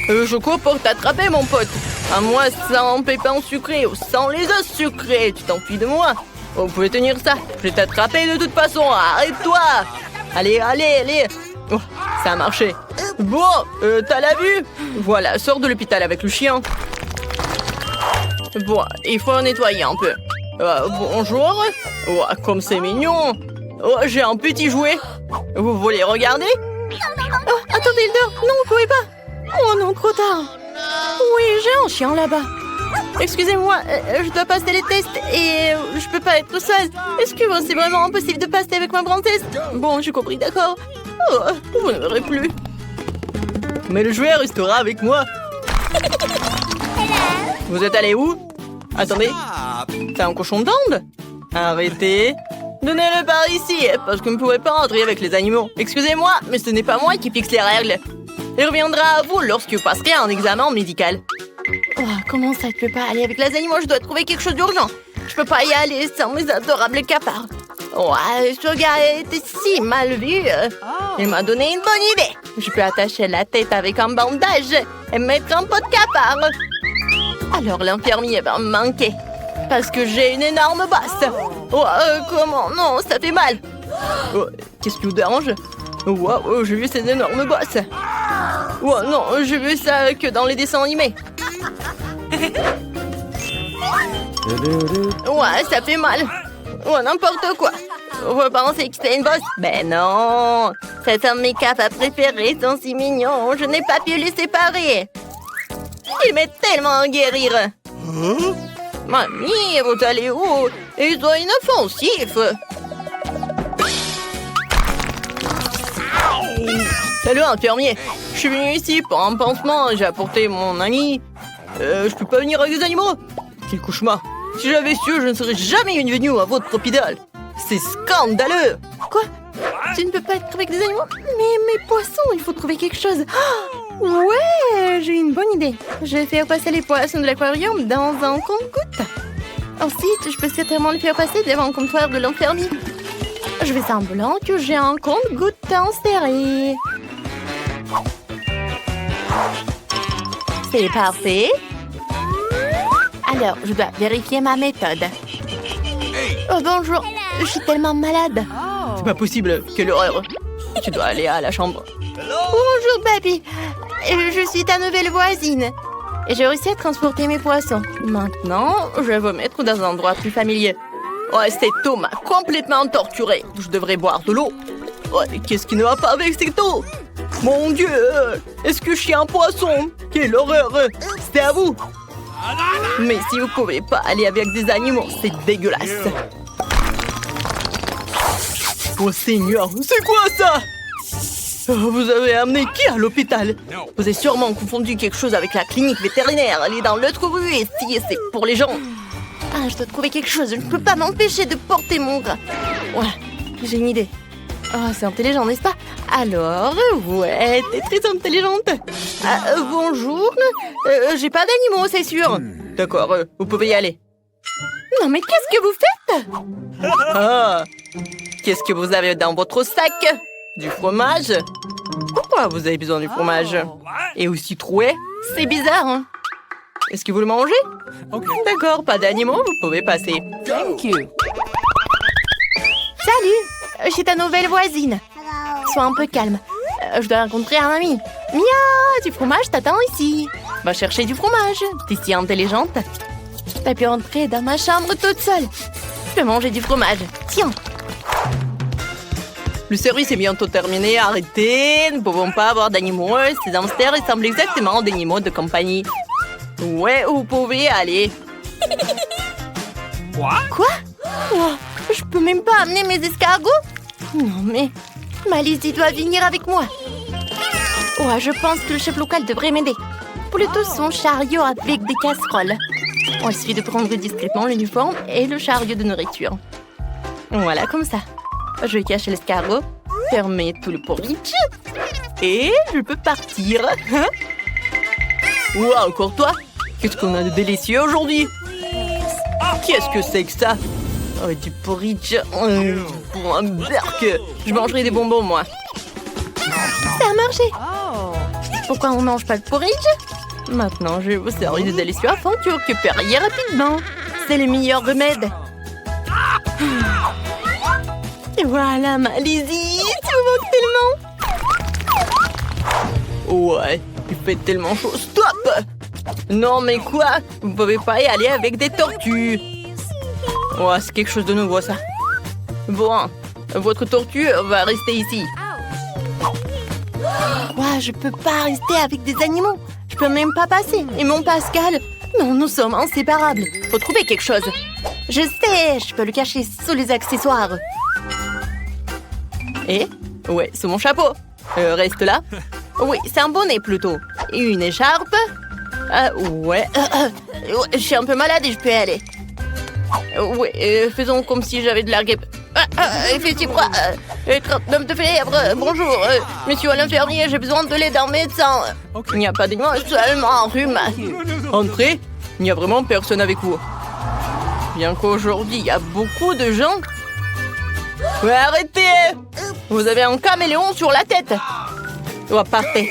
Je cours pour t'attraper, mon pote. À moi, sans pépins sucrés ou sans les os sucrés. Tu t'enfuis de moi. Oh, vous pouvez tenir ça. Je vais t'attraper de toute façon. Arrête-toi. Allez. Oh, ça a marché. Bon, t'as la vue? Voilà, sors de l'hôpital avec le chien. Bon, il faut nettoyer un peu. Bonjour. Oh, comme c'est mignon. Oh, j'ai un petit jouet. Vous voulez regarder? Oh, attendez, il dort. Non, vous pouvez pas. Oh non, trop tard. Oui, j'ai un chien là-bas. Excusez-moi, je dois passer les tests et je peux pas être seule. Est-ce que c'est vraiment impossible de passer avec ma princesse? Bon, j'ai compris, d'accord. Oh, vous ne verrez plus. Mais le jouet restera avec moi. Vous êtes allé où? Attendez, c'est un cochon d'Inde? Arrêtez. Donnez-le par ici, parce que vous ne pouvez pas entrer avec les animaux. Excusez-moi, mais ce n'est pas moi qui fixe les règles. Il reviendra à vous lorsque vous passerez un examen médical. Oh, comment ça, tu peux pas aller avec les animaux? Je dois trouver quelque chose d'urgent. Je peux pas y aller sans mes adorables cafards. Ouais, ce gars était si mal vu. Il m'a donné une bonne idée. Je peux attacher la tête avec un bandage et mettre un pot de cafard. Alors l'infirmier va me manquer. Parce que j'ai une énorme bosse. Oh, comment? Non, ça fait mal. Oh, qu'est-ce qui vous dérange? Wow, j'ai vu ces énormes bosses. Oh non, j'ai vu ça que dans les dessins animés. Ouais, ça fait mal. Oh, n'importe quoi. Vous pensez que c'est une bosse? Ben non. C'est un de mes cafards préférés, ils sont si mignons. Je n'ai pas pu les séparer. Il m'est tellement à guérir. Mamie, vous allez où? Ils sont inoffensifs. Salut, infirmier. Je suis venu ici pour un pansement. J'ai apporté mon ami. Je peux pas venir avec des animaux? Quel cauchemar. Si j'avais su, je ne serais jamais venu à votre hôpital. C'est scandaleux. Quoi? Tu ne peux pas être avec des animaux? Mais mes poissons, il faut trouver quelque chose. Oh, ouais, j'ai une bonne idée. Je vais faire passer les poissons de l'aquarium dans un compte-gouttes. Ensuite, je peux certainement les faire passer devant le comptoir de l'infirmier. Je fais semblant que j'ai un compte-gouttes inséré. C'est parfait. Alors, je dois vérifier ma méthode. Oh, bonjour. Je suis tellement malade. C'est pas possible. Quelle horreur. Tu dois aller à la chambre. Bonjour, papy. Je suis ta nouvelle voisine. Et j'ai réussi à transporter mes poissons. Maintenant, je vais vous mettre dans un endroit plus familier. Ouais, cette eau m'a complètement torturée. Je devrais boire de l'eau. Ouais, qu'est-ce qui ne va pas avec cette eau? Mon Dieu, est-ce que je suis un poisson? Quelle horreur. C'est à vous. Mais si vous pouvez pas aller avec des animaux, c'est dégueulasse. Oh Seigneur, c'est quoi ça? Vous avez amené qui à l'hôpital? Vous avez sûrement confondu quelque chose avec la clinique vétérinaire. Elle est dans l'autre rue et si c'est pour les gens. Ah, je dois trouver quelque chose. Je ne peux pas m'empêcher de porter mon gras. Ouais, j'ai une idée. Oh, c'est intelligent, n'est-ce pas? Alors, ouais, t'es très intelligente. Bonjour. J'ai pas d'animaux, c'est sûr. D'accord, vous pouvez y aller. Non, mais qu'est-ce que vous faites? Ah, qu'est-ce que vous avez dans votre sac? Du fromage? Pourquoi vous avez besoin du fromage? Et aussi troué? C'est bizarre, hein? Est-ce que vous le mangez? D'accord, pas d'animaux, vous pouvez passer. Thank you. Salut, je suis ta nouvelle voisine. Sois un peu calme. Je dois rencontrer un ami. Mia, du fromage t'attend ici. Va chercher du fromage. T'es si intelligente. T'as pu entrer dans ma chambre toute seule. Je peux manger du fromage. Tiens. Le service est bientôt terminé. Arrêtez. Nous ne pouvons pas avoir d'animaux. Ces hamsters ressemblent exactement aux animaux de compagnie. Ouais, vous pouvez aller. Quoi? Oh, je peux même pas amener mes escargots? Non mais, Malice doit venir avec moi. Ouais, je pense que le chef local devrait m'aider. Plutôt son chariot avec des casseroles. Oh, il suffit de prendre discrètement l'uniforme et le chariot de nourriture. Voilà, comme ça. Je vais cacher l'escargot, fermer tout le porridge et je peux partir. Ouah, encore toi? Qu'est-ce qu'on a de délicieux aujourd'hui? Qu'est-ce que c'est que ça? Oh, du porridge. Pour un berk. Je mangerai des bonbons, moi. Ça a marché. Pourquoi on mange pas de porridge? Maintenant, je vais vous servir des délicieux afin que vous récupériez rapidement. C'est le meilleur remède. Et voilà, ma Lizzie. Tu me manques tellement. Ouais, il fait tellement chaud. Stop! Non, mais quoi? Vous pouvez pas y aller avec des tortues. Ouais, c'est quelque chose de nouveau, ça. Bon, votre tortue va rester ici. Ouais, je peux pas rester avec des animaux. Je peux même pas passer. Et mon Pascal? Non, nous sommes inséparables. Faut trouver quelque chose. Je sais, je peux le cacher sous les accessoires. Et? Ouais, sous mon chapeau. Reste là. Oui, c'est un bonnet plutôt. Et une écharpe. Ouais. Je suis un peu malade et je peux y aller. Oui, faisons comme si j'avais de la grippe. Effectivement, 39 de fièvre. Bonjour, monsieur l'infirmier, j'ai besoin de l'aide d'un médecin. Il n'y a pas d'ignorance, seulement un rhume. Entrez, il n'y a vraiment personne avec vous. Bien qu'aujourd'hui, il y a beaucoup de gens. Ouais, arrêtez! Vous avez un caméléon sur la tête. Oh, parfait.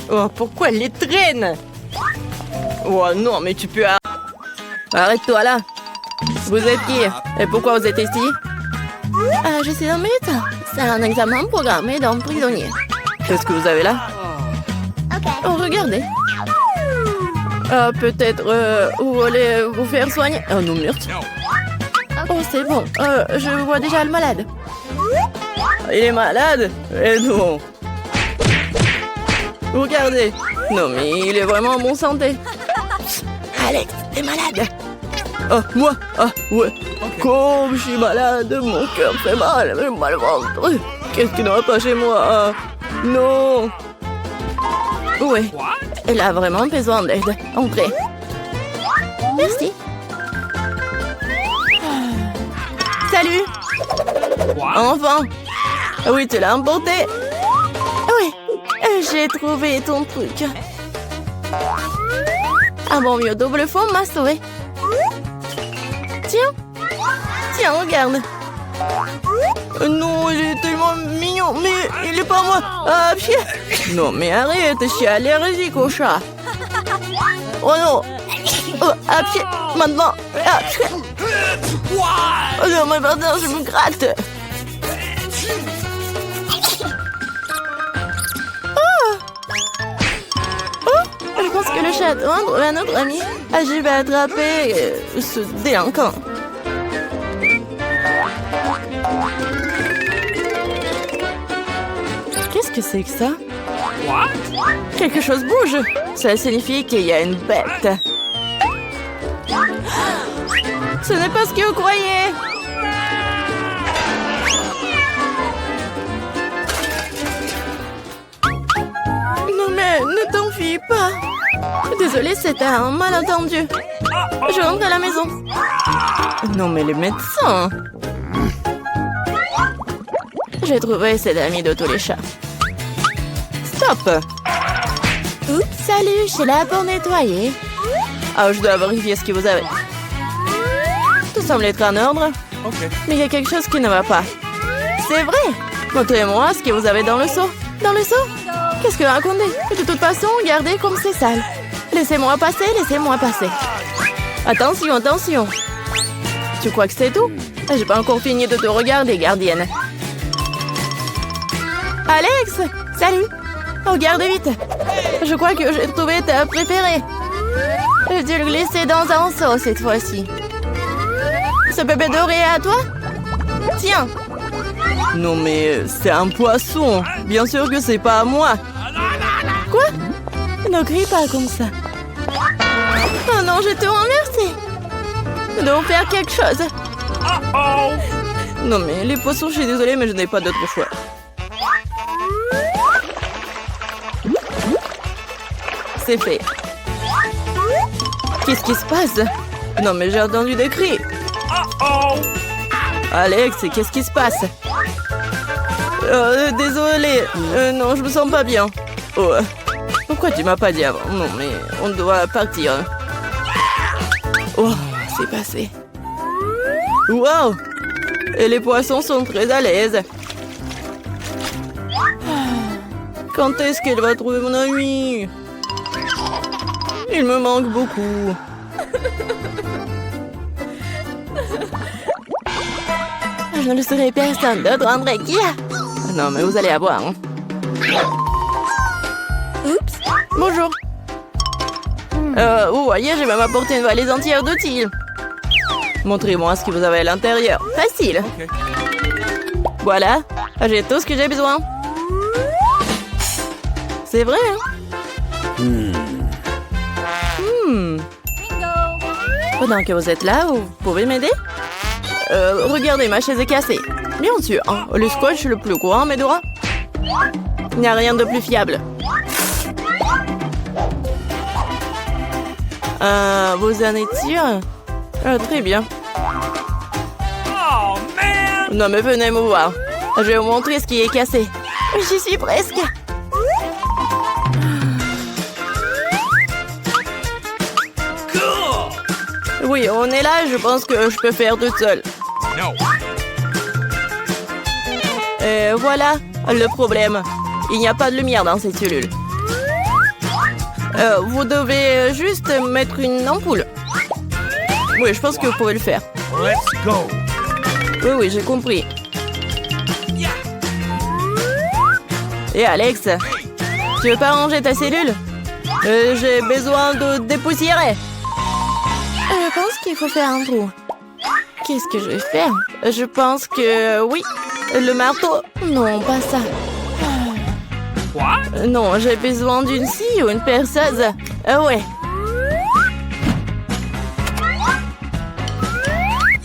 Oh, pourquoi elle les traîne? Oh non, mais tu peux... Arrête-toi là. Vous êtes qui? Et pourquoi vous êtes ici? Je suis un médecin. C'est un examen programmé d'un prisonnier. Qu'est-ce que vous avez là? Oh, regardez. Peut-être vous voulez vous faire soigner? Oh non, merci. Oh, c'est bon. Je vois déjà le malade. Il est malade? Eh non. Regardez. Non, mais il est vraiment en bonne santé. Alex, t'es malade. Ah, moi? Ah, ouais. Comme je suis malade, mon cœur fait mal, j'ai mal au ventre. Qu'est-ce qui ne va pas chez moi? Ah, non. Oui, elle a vraiment besoin d'aide. Entrez. Merci. Salut. Enfin. Oui, tu l'as emporté. Oui, j'ai trouvé ton truc. Un bon vieux double fond m'a sauvé. Tiens, regarde. Non, il est tellement mignon, mais il est pas moi. Ah, pied. Non, mais arrête, je suis allergique au chat. Oh non. Oh, à pied, maintenant. Ah, pied. Oh non, mais pardon, je me gratte. Je pense que le chat doit trouver un autre ami. Je vais attraper ce délinquant. Qu'est-ce que c'est que ça? Quelque chose bouge. Ça signifie qu'il y a une bête. Ce n'est pas ce que vous croyez. Non mais ne t'enfuis pas. Désolée, c'était un malentendu. Je rentre à la maison. Non, mais les médecins. J'ai trouvé cet ami de tous les chats. Stop. Oups, salut, je suis là pour nettoyer. Ah, je dois vérifier ce que vous avez. Tout semble être en ordre. Mais il y a quelque chose qui ne va pas. C'est vrai. Montrez-moi ce que vous avez dans le seau. Dans le seau? Qu'est-ce que vous racontez? De toute façon, regardez comme c'est sale. Laissez-moi passer, laissez-moi passer. Attention, attention. Tu crois que c'est tout? J'ai pas encore fini de te regarder, gardienne. Alex, salut. Regardez vite. Je crois que j'ai trouvé ta préférée. J'ai dû le glisser dans un seau cette fois-ci. Ce bébé doré est à toi? Tiens. Non mais c'est un poisson. Bien sûr que c'est pas à moi. Quoi? Ne crie pas comme ça. Oh non, je te remercie. Nous devons faire quelque chose. Non mais les poissons, je suis désolée, mais je n'ai pas d'autre choix. C'est fait. Qu'est-ce qui se passe? Non mais j'ai entendu des cris. Alex, qu'est-ce qui se passe? Désolée. Non, je me sens pas bien. Oh. Pourquoi tu m'as pas dit avant? Non mais on doit partir. Oh, c'est passé. Wow! Et les poissons sont très à l'aise. Quand est-ce qu'elle va trouver mon ami? Il me manque beaucoup. Je ne le serai personne d'autre, André. Qui a? Non, mais vous allez avoir. Hein. Oups. Bonjour. Vous voyez, j'ai même apporté une valise entière d'outils. Montrez-moi ce que vous avez à l'intérieur. Facile. Voilà, j'ai tout ce que j'ai besoin. C'est vrai, hein? Pendant que vous êtes là, vous pouvez m'aider? Regardez, ma chaise est cassée. Bien sûr, hein, le scotch le plus grand, Medora. Il n'y a rien de plus fiable. Vous en êtes sûr? Très bien. Oh, man! Non mais venez me voir. Je vais vous montrer ce qui est cassé. J'y suis presque. Cool! Oui, on est là, je pense que je peux faire toute seule. No. Et voilà le problème. Il n'y a pas de lumière dans cette cellule. Vous devez juste mettre une ampoule. Oui, je pense que vous pouvez le faire. Let's go. Oui, j'ai compris. Et Alex, tu veux pas ranger ta cellule? J'ai besoin de dépoussiérer. Je pense qu'il faut faire un trou. Qu'est-ce que je vais faire? Je pense que oui. Le marteau? Non, pas ça. What? Non, j'ai besoin d'une scie ou une perceuse. Ouais.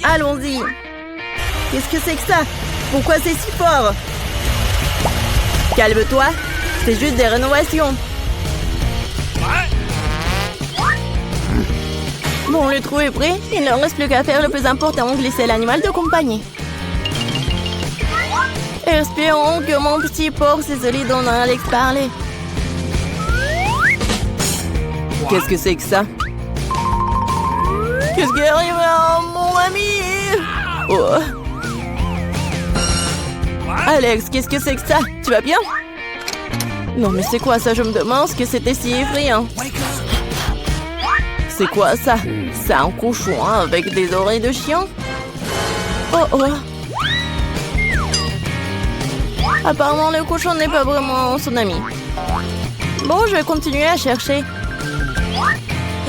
Allons-y. Qu'est-ce que c'est que ça? Pourquoi c'est si fort? Calme-toi. C'est juste des rénovations. Bon, le trou est prêt. Il ne reste plus qu'à faire le plus important, glisser l'animal de compagnie. Espérons que mon petit porc c'est celui dont Alex parlait. Qu'est-ce que c'est que ça? Qu'est-ce qui arrive à mon ami? Oh. Alex, qu'est-ce que c'est que ça? Tu vas bien? Non mais c'est quoi ça? Je me demande ce que c'était si effrayant. C'est quoi ça? C'est un cochon hein, avec des oreilles de chien? Oh. Apparemment, le cochon n'est pas vraiment son ami. Bon, je vais continuer à chercher.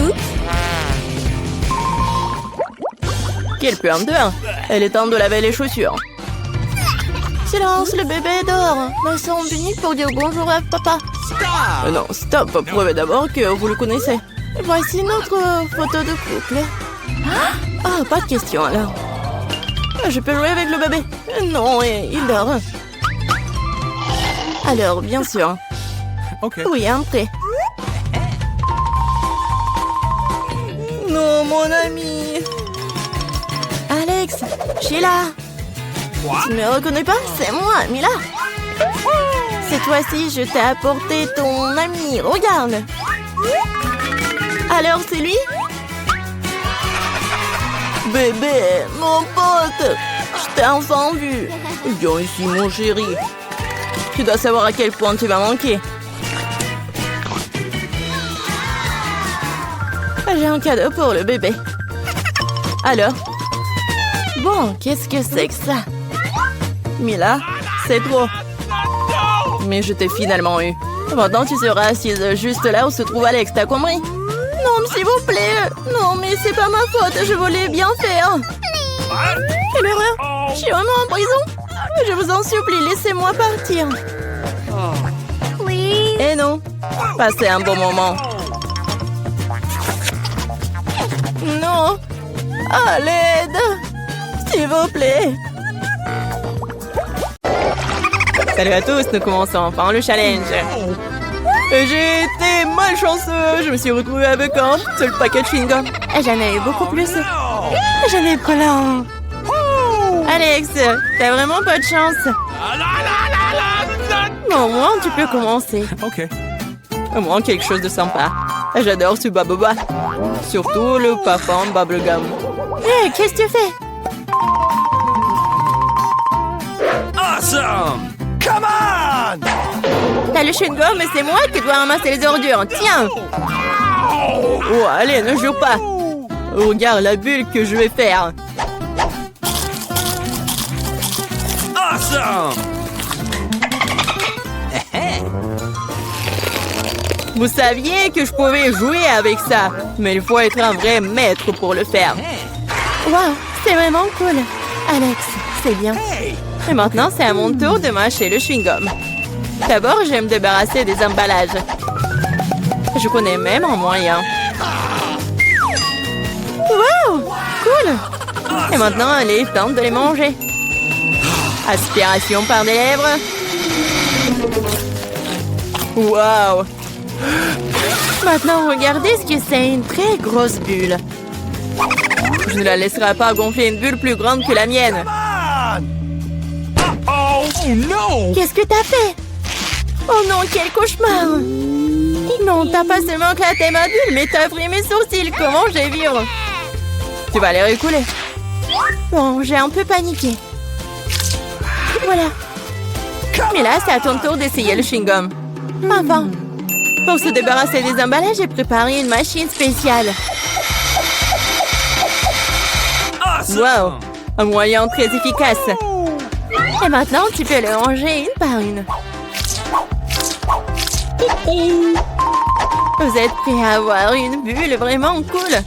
Oups. Quelle puanteur! Elle est temps de laver les chaussures. Silence, le bébé dort. Me semble unique pour dire bonjour à papa. Non, stop. Prouvez d'abord que vous le connaissez. Voici notre photo de couple. Ah, pas de question alors. Je peux jouer avec le bébé? Non, il dort. Alors, bien sûr. OK. Oui, un prêt. Non, mon ami. Alex, Sheila. What? Tu ne me reconnais pas? C'est moi, Mila. Cette fois-ci, je t'ai apporté ton ami. Regarde. Alors, c'est lui? Bébé, mon pote. Je t'ai enfin vu. Viens ici, mon chéri. Tu dois savoir à quel point tu vas manquer. J'ai un cadeau pour le bébé. Alors? Bon, qu'est-ce que c'est que ça? Mila, c'est trop. Mais je t'ai finalement eu. Maintenant, tu seras assise juste là où se trouve Alex, t'as compris? Non, s'il vous plaît. Non, mais c'est pas ma faute, je voulais bien faire. Quelle horreur! Je suis vraiment en prison. Je vous en supplie, laissez-moi partir. Oui. Et non, passez un bon moment. Non. À l'aide. S'il vous plaît. Salut à tous, nous commençons enfin le challenge. J'ai été malchanceux. Je me suis retrouvée avec un seul paquet de chewing-gum. J'en ai eu beaucoup plus. J'en ai plein. Alex, t'as vraiment pas de chance. Au moins, tu peux commencer. OK. Au moins, quelque chose de sympa. J'adore ce baboba. Surtout le parfum bubblegum. Hé, qu'est-ce que tu fais? Awesome! Come on! T'as le chewing-gum et c'est moi qui dois ramasser les ordures. Tiens! Oh, allez, ne jure pas. Regarde la bulle que je vais faire. Awesome! Vous saviez que je pouvais jouer avec ça, mais il faut être un vrai maître pour le faire. Wow, c'est vraiment cool. Alex, c'est bien. Et maintenant, c'est à mon tour de mâcher le chewing-gum. D'abord, je vais me débarrasser des emballages. Je connais même un moyen. Wow, cool. Et maintenant, il est temps de les manger. Aspiration par des lèvres. Wow! Maintenant, regardez ce que c'est, une très grosse bulle. Je ne la laisserai pas gonfler une bulle plus grande que la mienne. Oh no! Qu'est-ce que t'as fait? Oh non, quel cauchemar! Non, t'as pas seulement éclaté ma bulle, mais t'as pris mes sourcils. Comment je vais vivre? Tu vas les recouler. Bon, j'ai un peu paniqué. Voilà. Mais là, c'est à ton tour d'essayer le chewing-gum. Enfin. Pour se débarrasser des emballages, j'ai préparé une machine spéciale. Wow! Un moyen très efficace. Et maintenant, tu peux le ranger une par une. Vous êtes prêts à avoir une bulle vraiment cool?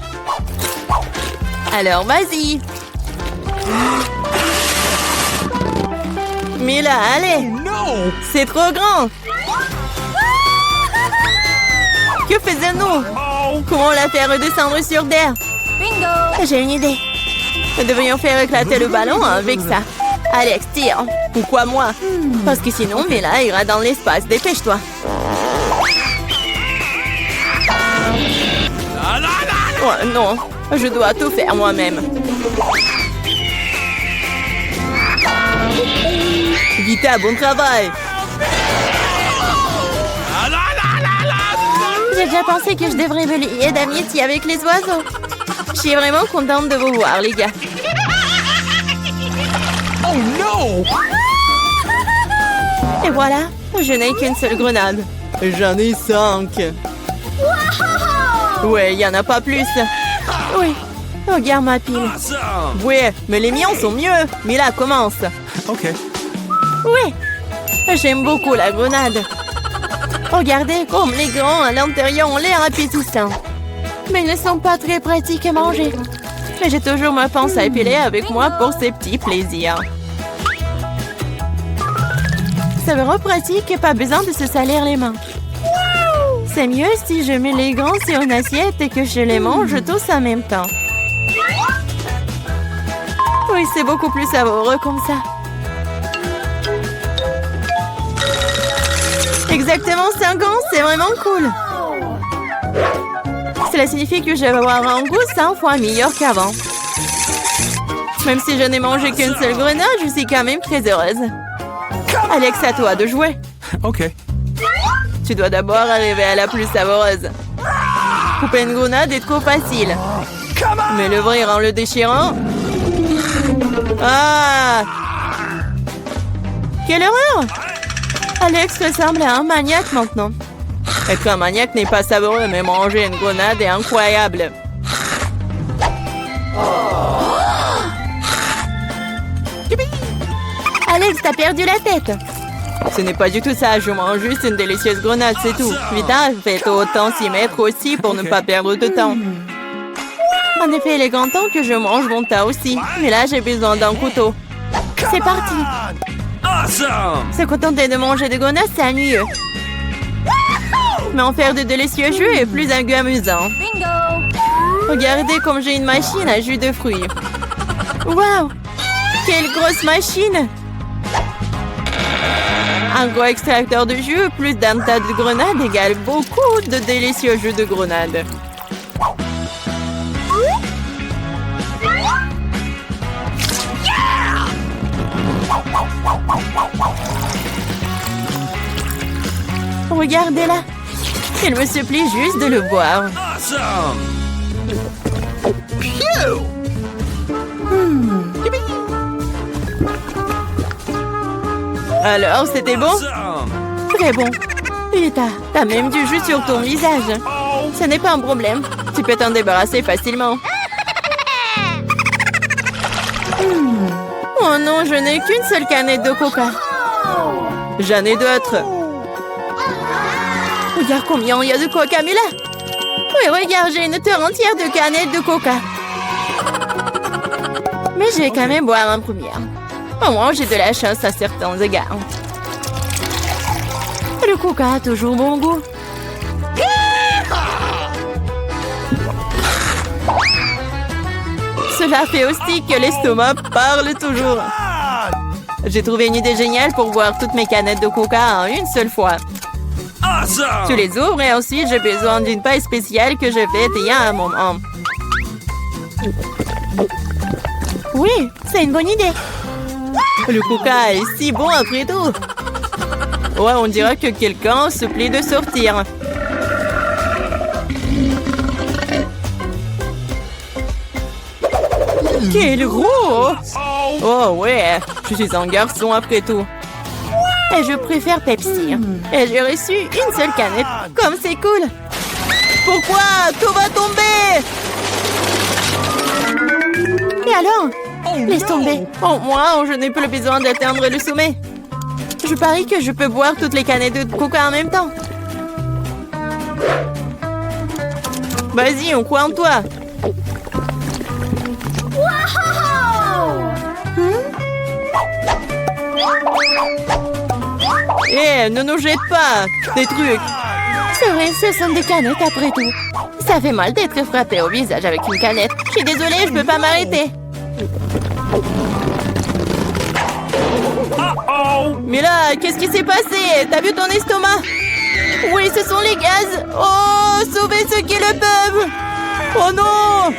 Alors, vas-y. Mais là, allez. No! C'est trop grand. Que faisons-nous? Oh! Comment la faire redescendre sur terre? Bingo! J'ai une idée. Nous devrions faire éclater le ballon avec ça. Alex, tire. Pourquoi moi? Parce que sinon, Mila ira dans l'espace. Dépêche-toi. Oh non, je dois tout faire moi-même. Vita, bon travail. J'ai déjà pensé que je devrais me lier d'amitié avec les oiseaux. Je suis vraiment contente de vous voir, les gars. Oh no! Et voilà, je n'ai qu'une seule grenade. J'en ai 5. Ouais, il n'y en a pas plus. Oui, regarde ma pile. Awesome! Ouais, mais les miens sont mieux. Mais là, commence. Okay. Oui, j'aime beaucoup la grenade. Regardez comme les grands à l'intérieur ont l'air appétissants. Mais ils ne sont pas très pratiques à manger. Mais j'ai toujours ma pince à épiler avec moi pour ces petits plaisirs. C'est vraiment pratique et pas besoin de se salir les mains. C'est mieux si je mets les gants sur une assiette et que je les mange tous en même temps. Oui, c'est beaucoup plus savoureux comme ça. Exactement 5 ans, c'est vraiment cool. Cela signifie que je vais avoir un goût 100 fois meilleur qu'avant. Même si je n'ai mangé qu'une seule grenade, je suis quand même très heureuse. Alex, à toi de jouer. Okay. Tu dois d'abord arriver à la plus savoureuse. Couper une grenade est trop facile. Mais l'ouvrir en le déchirant... Ah! Quelle horreur! Alex ressemble à un maniaque maintenant. Être un maniaque n'est pas savoureux, mais manger une grenade est incroyable. Alex, t'as perdu la tête. Ce n'est pas du tout ça, je mange juste une délicieuse grenade, c'est tout. Vita, faites autant s'y mettre aussi pour ne pas perdre de temps. En effet, il est grand temps que je mange mon tas aussi. Mais là, j'ai besoin d'un couteau. C'est parti. Awesome! Se contenter de manger des grenades, c'est ennuyeux. Mais en faire de délicieux jus est plus amusant. Bingo! Regardez comme j'ai une machine à jus de fruits. Waouh! Quelle grosse machine! Un gros extracteur de jus plus d'un tas de grenades égale beaucoup de délicieux jus de grenades. Regardez-la. Il me supplie juste de le boire. Awesome! Alors, c'était bon? Awesome! Très bon. Et t'as même du jus sur ton visage. Ce n'est pas un problème. Tu peux t'en débarrasser facilement. Oh non, je n'ai qu'une seule canette de coca. J'en ai d'autres. Regarde combien il y a de coca, mais là. Oui, regarde, j'ai une terre entière de canettes de coca. Mais je vais quand même boire en première. Au moins, j'ai de la chance à certains égards. Le coca a toujours bon goût. Cela fait aussi que l'estomac parle toujours. J'ai trouvé une idée géniale pour boire toutes mes canettes de coca en une seule fois. Awesome! Tu les ouvres et ensuite j'ai besoin d'une paille spéciale que je vais essayer à un moment. Oui, c'est une bonne idée. Le coca est si bon après tout. Ouais, on dirait que quelqu'un se plaît de sortir. Quel gros! Oh ouais, je suis un garçon après tout. Et je préfère Pepsi. Et j'ai reçu une seule canette. Comme c'est cool. Pourquoi? Tout va tomber! Et alors? Laisse tomber. Oh, moi, je n'ai plus besoin d'atteindre le sommet. Je parie que je peux boire toutes les canettes de coca en même temps. Vas-y, on croit en toi. Eh, ne nous jette pas des trucs. C'est vrai, ce sont des canettes après tout. Ça fait mal d'être frappé au visage avec une canette. Je suis désolée, je peux pas m'arrêter. Mais là, qu'est-ce qui s'est passé? T'as vu ton estomac? Oui, ce sont les gaz. Oh, sauvez ceux qui le peuvent. Oh non!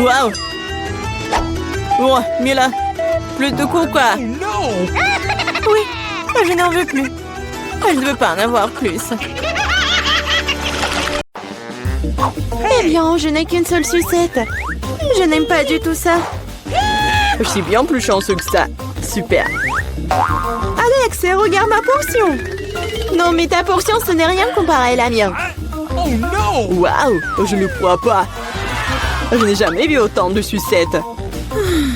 Waouh! Oh, Mila, plus de coca. Oui, je n'en veux plus. Je ne veux pas en avoir plus. Eh bien, je n'ai qu'une seule sucette. Je n'aime pas du tout ça. Je suis bien plus chanceux que ça. Super. Alex, regarde ma portion. Non, mais ta portion, ce n'est rien comparé à la mienne. Waouh, je ne crois pas. Je n'ai jamais vu autant de sucettes.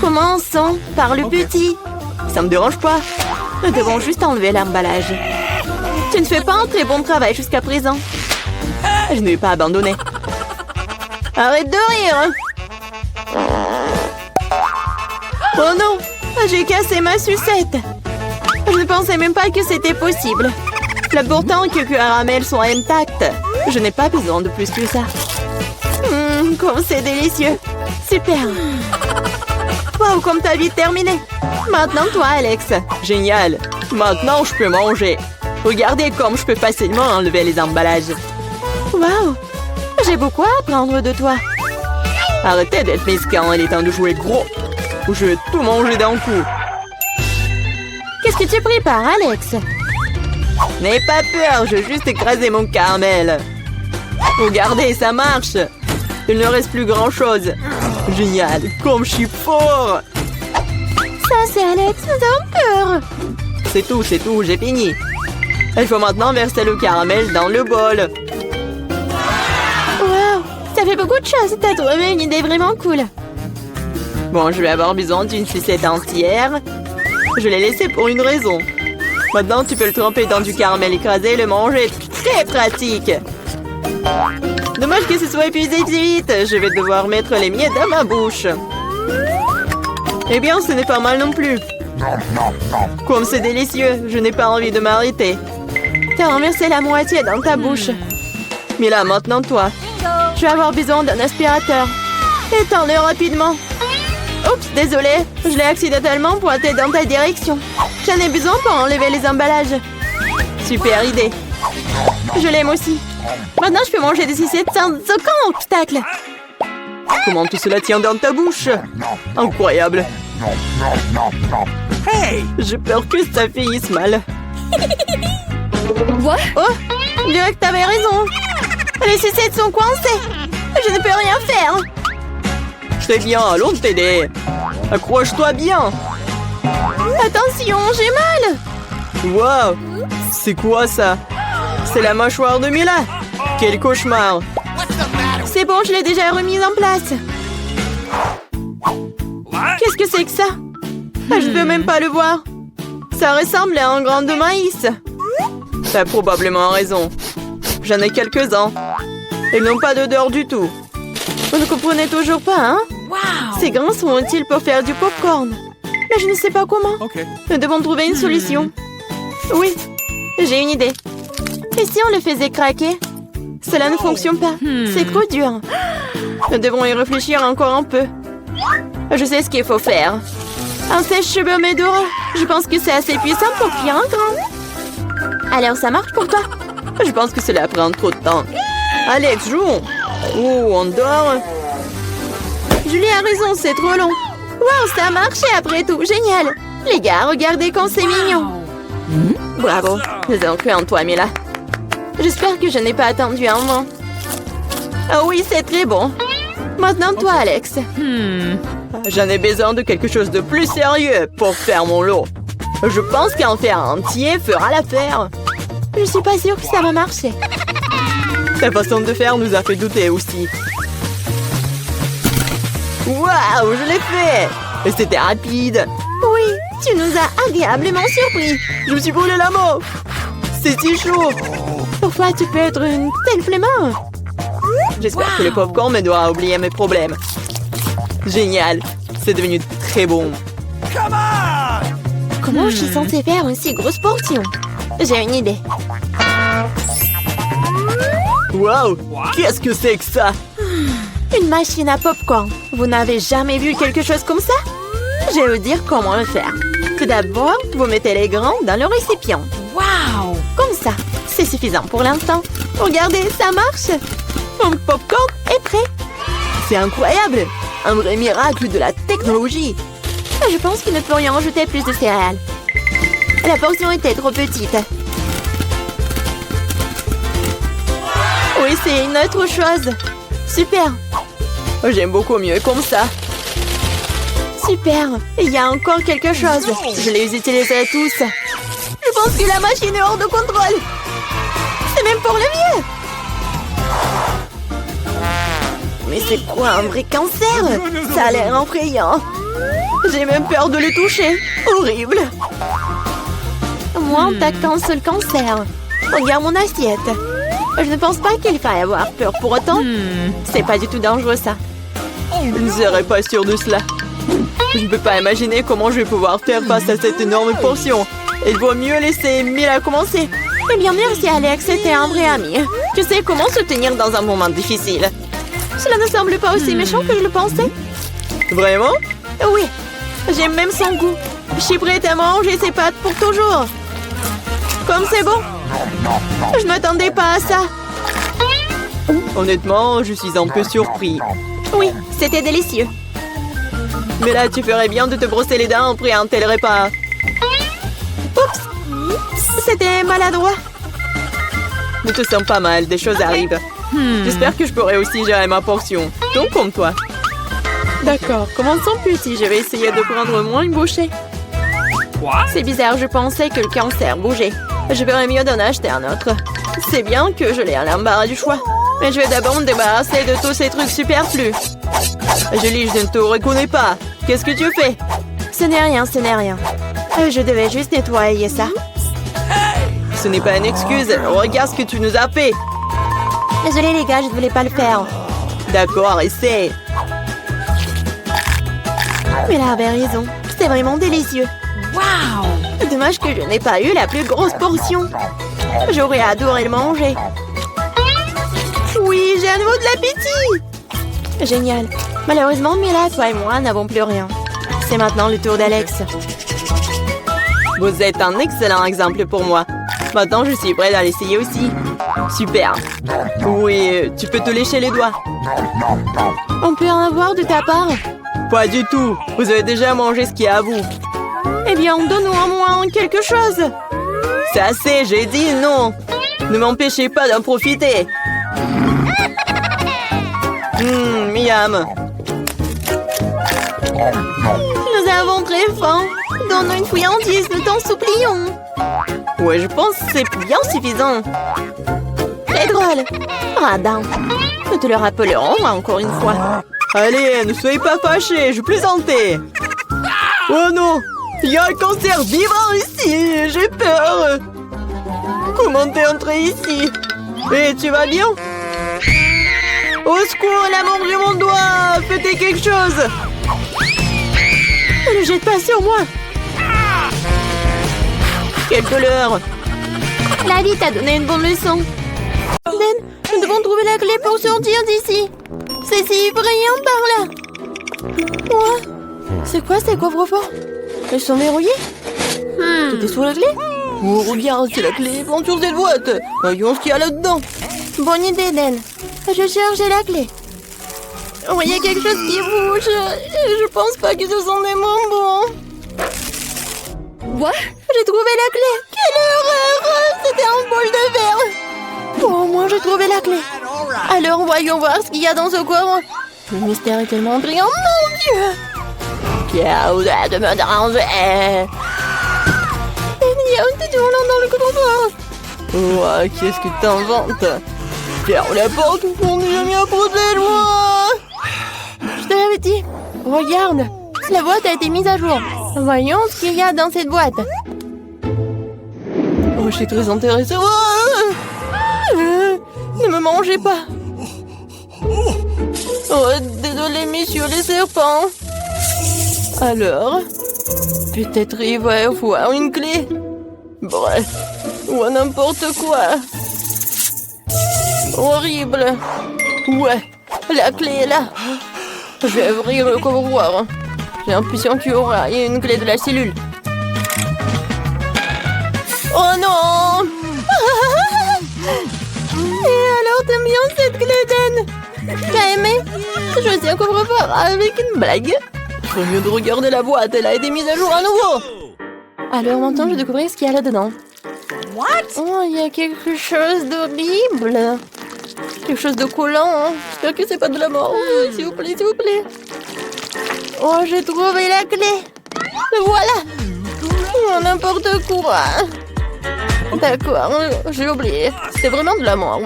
Commençons par le petit. Ça me dérange pas. Nous devons juste enlever l'emballage. Tu ne fais pas un très bon travail jusqu'à présent. Je ne vais pas abandonner. Arrête de rire. Oh non, j'ai cassé ma sucette. Je ne pensais même pas que c'était possible. L'important est que les caramels soient intacts. Je n'ai pas besoin de plus que ça. Comme c'est délicieux. Super. Wow, comme t'as vite terminé. Maintenant, toi, Alex. Génial. Maintenant, je peux manger. Regardez comme je peux facilement enlever les emballages. Wow, j'ai beaucoup à apprendre de toi. Arrêtez d'être mesquin, il est temps de jouer gros. Ou je vais tout manger d'un coup. Qu'est-ce que tu prépares, Alex? N'aie pas peur, je vais juste écraser mon caramel. Regardez, ça marche. Il ne reste plus grand-chose. Génial, comme je suis fort. Ça, c'est Alex, nous avons peur. C'est tout, j'ai fini. Il faut maintenant verser le caramel dans le bol. Wow, ça fait beaucoup de choses. T'as trouvé une idée vraiment cool. Bon, je vais avoir besoin d'une sucette entière. Je l'ai laissée pour une raison. Maintenant, tu peux le tremper dans du caramel écrasé et le manger. Très pratique. Dommage que ce soit épuisé si vite. Je vais devoir mettre les miettes dans ma bouche. Eh bien, ce n'est pas mal non plus. Comme c'est délicieux, je n'ai pas envie de m'arrêter. T'as renversé la moitié dans ta bouche. Mais là, maintenant, toi. Je vais avoir besoin d'un aspirateur. Étends-le rapidement. Oups, désolé. Je l'ai accidentellement pointé dans ta direction. J'en ai besoin pour enlever les emballages. Super idée. Je l'aime aussi. Maintenant, je peux manger des sucettes sans aucun obstacle. Comment tout cela tient dans ta bouche? Incroyable. Hey! J'ai peur que ça finisse mal. What? Oh, je dirais que t'avais raison. Les sucettes sont coincées. Je ne peux rien faire. Très bien, allons t'aider. Accroche-toi bien. Attention, j'ai mal. Wow, c'est quoi ça? C'est la mâchoire de Mila. Quel cauchemar. C'est bon, je l'ai déjà remise en place. Qu'est-ce que c'est que ça? Je ne peux même pas le voir. Ça ressemble à un grain de maïs. T'as probablement raison. J'en ai quelques-uns. Ils n'ont pas d'odeur du tout. Vous ne comprenez toujours pas, hein? Ces grains sont utiles pour faire du popcorn. Mais je ne sais pas comment. Okay. Nous devons trouver une solution. Oui, j'ai une idée. Et si on le faisait craquer? Cela ne fonctionne pas. C'est trop dur. Nous devons y réfléchir encore un peu. Je sais ce qu'il faut faire. Un sèche-cheveux Medora. Je pense que c'est assez puissant pour cuire un grand. Alors ça marche pour toi? Je pense que cela prend trop de temps. Alex, jouons. Oh, on dort. Julie a raison, c'est trop long. Wow, ça a marché après tout. Génial. Les gars, regardez comme c'est mignon. Bravo. Nous avons cru en toi, Mila. J'espère que je n'ai pas attendu un moment. Ah oui, c'est très bon. Maintenant, toi, Alex. J'en ai besoin de quelque chose de plus sérieux pour faire mon lot. Je pense qu'en faire un entier fera l'affaire. Je suis pas sûre que ça va marcher. Ta façon de faire nous a fait douter aussi. Waouh, je l'ai fait! Et c'était rapide. Oui, tu nous as agréablement surpris. Je me suis brûlé la main. C'est si chaud. Pourquoi tu peux être une telle flemmard? J'espère que le popcorn m'aidera à oublier mes problèmes. Génial. C'est devenu très bon. Comment je suis censée faire une si grosse portion? J'ai une idée. Waouh! Qu'est-ce que c'est que ça? Une machine à popcorn. Vous n'avez jamais vu quelque chose comme ça? Je vais vous dire comment le faire. Tout d'abord, vous mettez les grains dans le récipient. Wow! Comme ça. C'est suffisant pour l'instant. Regardez, ça marche. Mon popcorn est prêt. C'est incroyable! Un vrai miracle de la technologie. Je pense que nous pourrions ajouter plus de céréales. La portion était trop petite. Oui, c'est une autre chose. Super. J'aime beaucoup mieux comme ça. Super. Il y a encore quelque chose. Je les utiliserai tous. Je pense que la machine est hors de contrôle. C'est même pour le mieux. Mais c'est quoi un vrai cancer? Ça a l'air effrayant. J'ai même peur de le toucher. Horrible. Moi, on t'a qu'un seul cancer. Regarde mon assiette. Je ne pense pas qu'il faille avoir peur pour autant. C'est pas du tout dangereux, ça. Je ne serais pas sûre de cela. Je ne peux pas imaginer comment je vais pouvoir faire face à cette énorme portion. Il vaut mieux laisser Mila commencer. Eh bien, merci, Alex. C'était un vrai ami. Tu sais comment se tenir dans un moment difficile. Cela ne semble pas aussi méchant que je le pensais. Vraiment? Oui. J'aime même son goût. Je suis prête à manger ses pâtes pour toujours. Comme c'est bon. Je ne m'attendais pas à ça. Honnêtement, je suis un peu surpris. Oui, c'était délicieux. Mais là, tu ferais bien de te brosser les dents après un tel repas. Oups. C'était maladroit. Ne te sens pas mal, des choses arrivent. J'espère que je pourrai aussi gérer ma portion. Donc comme toi. D'accord, commençons petit. Je vais essayer de prendre moins une bouchée. C'est bizarre, je pensais que le cancer bougeait. Je ferais mieux d'en acheter un autre. C'est bien que je l'ai à l'embarras du choix. Mais je vais d'abord me débarrasser de tous ces trucs superflus. Julie, je ne te reconnais pas. Qu'est-ce que tu fais? Ce n'est rien, ce n'est rien. Je devais juste nettoyer ça. Ce n'est pas une excuse. Regarde ce que tu nous as fait. Désolée les gars, je ne voulais pas le faire. D'accord, essaie. Mais là avait raison. C'est vraiment délicieux. Wow! Dommage que je n'ai pas eu la plus grosse portion. J'aurais adoré le manger. Oui, j'ai à nouveau de l'appétit. Génial. Malheureusement, Mila, toi et moi n'avons plus rien. C'est maintenant le tour d'Alex. Vous êtes un excellent exemple pour moi. Maintenant, je suis prête à l'essayer aussi. Super. Oui, tu peux te lécher les doigts. On peut en avoir de ta part? Pas du tout. Vous avez déjà mangé ce qu'il y a à vous. Eh bien, donne-nous au moins quelque chose. C'est assez, j'ai dit non. Ne m'empêchez pas d'en profiter. Miam. Nous avons très faim. Donne-nous une friandise, nous t'en supplions. Ouais, je pense que c'est bien suffisant. Très drôle. Radin. Nous te le rappellerons encore une fois. Allez, ne soyez pas fâchés, je plaisantais. Oh non, il y a un cancer vivant ici, j'ai peur. Comment t'es entré ici? Et tu vas bien? Au secours, elle a mangé mon doigt. Faites quelque chose. Ne le jette pas sur moi. Quelle douleur. La vie t'a donné une bonne leçon. Ben, nous devons trouver la clé pour sortir d'ici. C'est si effrayant par là. Quoi? C'est quoi ces coffres-forts? Elles sont verrouillées. C'était sous la clé? Oh, regarde, c'est la clé plante sur cette boîte. Voyons ce qu'il y a là-dedans. Bonne idée, Dan. Je cherchais la clé. Oh, il y a quelque chose qui bouge. Je pense pas que ce sont des bonbons. What? J'ai trouvé la clé. Quelle horreur! C'était un bol de verre. Bon, au moins j'ai trouvé la clé. Alors voyons voir ce qu'il y a dans ce coffre. Le mystère est tellement brillant. Mon Dieu! Qui a osé de me déranger? Il y a un petit volant dans le couloir. Oh, qu'est-ce que t'inventes? Ferme la porte, on n'est jamais approché de moi. Je te l'avais dit. Regarde, la boîte a été mise à jour. Voyons ce qu'il y a dans cette boîte. Oh, je suis très intéressée. Ne me mangez pas. Oh, désolé, messieurs les serpents. Alors, peut-être il va y avoir une clé. Bref, ou n'importe quoi. Horrible. Ouais, la clé est là. Je vais ouvrir le coffre-fort. J'ai l'impression qu'il y aura une clé de la cellule. Oh non! Et alors, t'aimes bien cette clé, Dan? T'as aimé? Je suis un coffre-fort avec une blague. Au mieux de regarder la boîte, elle a été mise à jour à nouveau. Alors maintenant, je vais découvrir ce qu'il y a là-dedans. What? Oh, il y a quelque chose d'horrible. Quelque chose de collant. Hein. J'espère que c'est pas de la mort. Oh, s'il vous plaît, s'il vous plaît. Oh, j'ai trouvé la clé. Voilà. Oh, n'importe quoi. D'accord, j'ai oublié. C'est vraiment de la mort.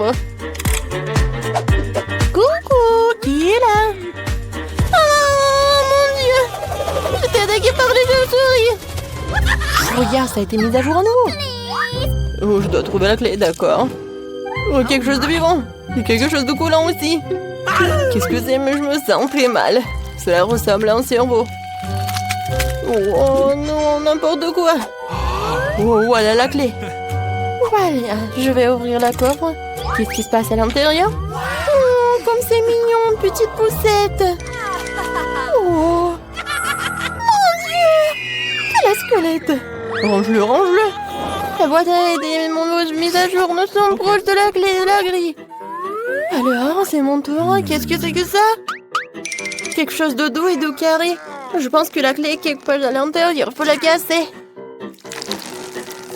Coucou, qui est là? Oh, mon Dieu. J'étais attaquée par les chauves-souris. Regarde, ça a été mis à jour à nouveau. Oh, je dois trouver la clé, d'accord. Oh, quelque chose de vivant. Et quelque chose de collant aussi. Qu'est-ce que c'est, mais je me sens très mal. Cela ressemble à un cerveau. Oh non, n'importe quoi. Oh, voilà la clé. Voilà, je vais ouvrir la coffre. Qu'est-ce qui se passe à l'intérieur? Oh, comme c'est mignon, petite poussette. Oh, mon Dieu! Quel squelette! Range-le, range-le. La boîte a été mise à jour. Nous sommes proches de la clé de la grille. Alors, c'est mon tour. Qu'est-ce que c'est que ça? Quelque chose de doux et de carré. Je pense que la clé est quelque part à l'intérieur. Faut la casser.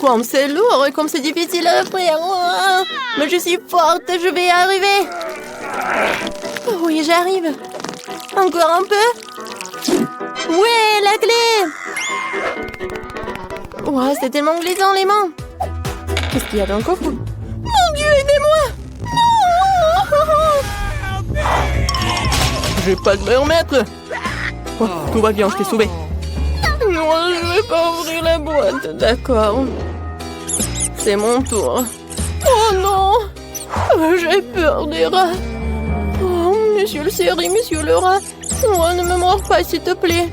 Comme c'est lourd et comme c'est difficile à faire. Oh, mais je suis forte, je vais y arriver. Oh, oui, j'arrive. Encore un peu. Ouais, la clé. Ouais, c'est tellement glissant les mains. Qu'est-ce qu'il y a dans le coffre? Mon Dieu, aidez-moi. Non. Je vais pas me remettre. Oh, tout va bien, je t'ai sauvé. Non, je vais pas ouvrir la boîte. D'accord. C'est mon tour. Oh non. Oh, j'ai peur des rats. Oh, monsieur le série, monsieur le rat. Oh, ne me mords pas, s'il te plaît.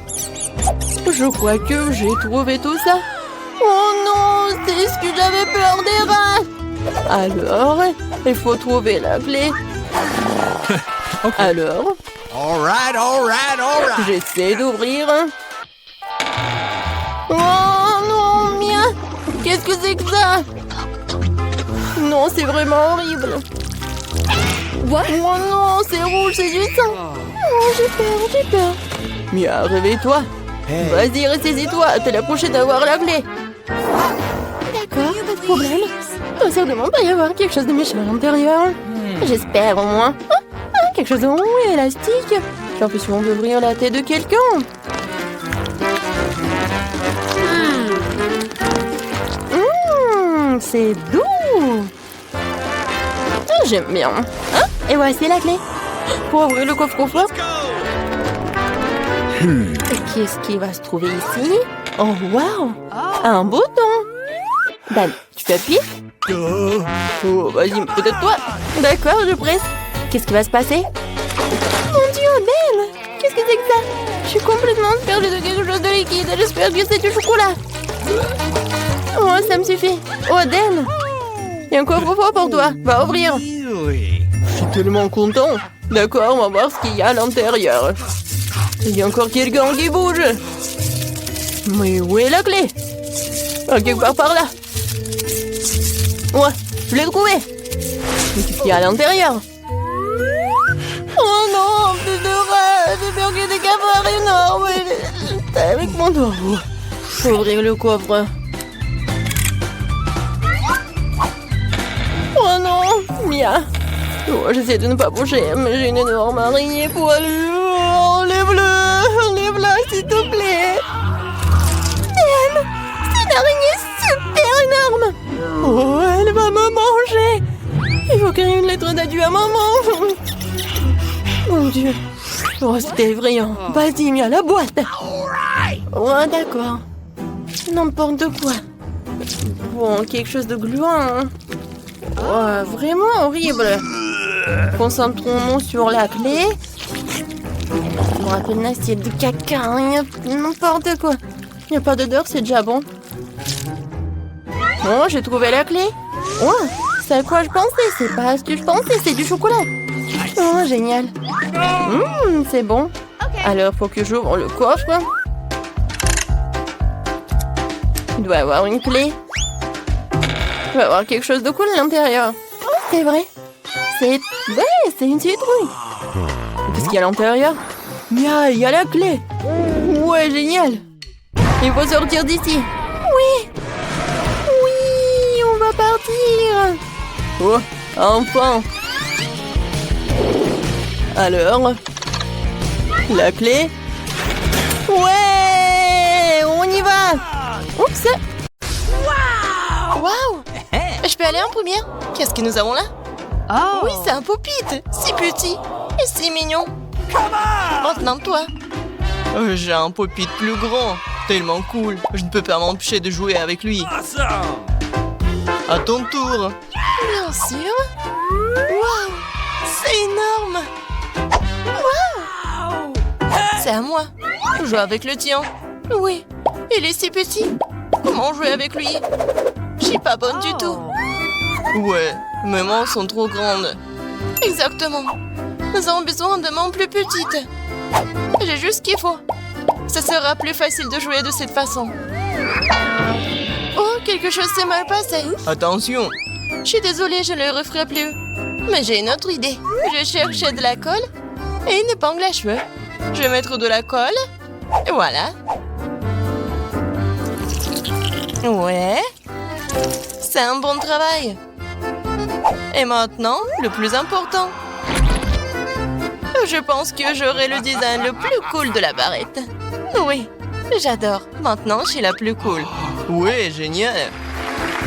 Je crois que j'ai trouvé tout ça. Oh non, c'est ce que j'avais peur des rats. Alors, il faut trouver la clé. Okay. Alors, All right. j'essaie d'ouvrir. Oh non, mien. Qu'est-ce que c'est que ça? Non, c'est vraiment horrible. What? Oh non, c'est rouge, c'est du sang. Oh, j'ai peur. Mia, réveille-toi. Vas-y, ressaisis-toi, t'es la prochaine à avoir la clé. D'accord, pas de problème. Il doit certainement pas y avoir quelque chose de méchant à l'intérieur. J'espère au moins. Quelque chose de rond et élastique. J'ai l'impression d'ouvrir la tête de quelqu'un. C'est doux. J'aime bien. Hein? Et voici la clé. Pour ouvrir le coffre-fort. Qu'est-ce qui va se trouver ici? Oh, waouh! Un bouton! Dan, tu peux appuyer? Oh, vas-y, peut-être toi. D'accord, je presse. Qu'est-ce qui va se passer? Mon Dieu, Dan! Qu'est-ce que c'est que ça? Je suis complètement perdue de quelque chose de liquide. J'espère que c'est du chocolat. Oh, ça me suffit. Oh, Dan! Il y a un coffre-fort pour toi. Va ouvrir. Really? Je suis tellement content. D'accord, on va voir ce qu'il y a à l'intérieur. Il y a encore quelqu'un qui bouge. Mais où est la clé? Quelque part par là. Ouais, je l'ai trouvé. Mais qu'est-ce qu'il y a à l'intérieur? Oh non, plus de rats. J'ai peur qu'il y ait des cafards énormes. Avec mon doigt. Faut ouvrir le coffre. Oh non, Mia. Oh, j'essaie de ne pas bouger, mais j'ai une énorme araignée poilue. Oh, enlève-la, s'il te plaît. Damn, c'est une araignée super énorme. Oh, elle va me manger. Il faut créer une lettre d'adieu à maman. Mon Dieu. Oh, c'était effrayant. Vas-y, Mia, la boîte. Oh, d'accord. N'importe quoi. Bon, quelque chose de gluant. Oh, vraiment horrible. Concentrons-nous sur la clé. On va une assiette de caca. N'importe quoi. Il n'y a pas d'odeur, c'est déjà bon. Oh, j'ai trouvé la clé. Oh, c'est à quoi je pensais. C'est pas ce que je pensais, c'est du chocolat. Oh, génial. C'est bon. Alors, faut que j'ouvre le coffre. Il doit y avoir une clé. Il va y avoir quelque chose de cool à l'intérieur. Oh, c'est vrai. C'est une citrouille. Qu'est-ce qu'il y a à l'intérieur? Il y a la clé. Ouais, génial. Il faut sortir d'ici. Oui, on va partir. Oh, enfin. Alors, la clé. Ouais, on y va. Oups. Waouh. Je peux aller en première? Qu'est-ce que nous avons là? Oh. Oui, c'est un Pop-It. Si petit et si mignon. Maintenant, toi. J'ai un Pop-It plus grand. Tellement cool. Je ne peux pas m'empêcher de jouer avec lui. À ton tour. Bien sûr. Waouh, c'est énorme. Waouh. C'est à moi. Joue avec le tien. Oui, il est si petit. Comment jouer avec lui? Je suis pas bonne du tout. Ouais, mes mains sont trop grandes. Exactement. Nous avons besoin de mains plus petites. J'ai juste ce qu'il faut. Ça sera plus facile de jouer de cette façon. Oh, quelque chose s'est mal passé. Attention. Je suis désolée, je ne le referai plus. Mais j'ai une autre idée. Je cherchais de la colle et une épingle à cheveux. Je vais mettre de la colle. Et voilà. Ouais. C'est un bon travail. Et maintenant, le plus important. Je pense que j'aurai le design le plus cool de la barrette. Oui, j'adore. Maintenant, je suis la plus cool. Ouais, génial.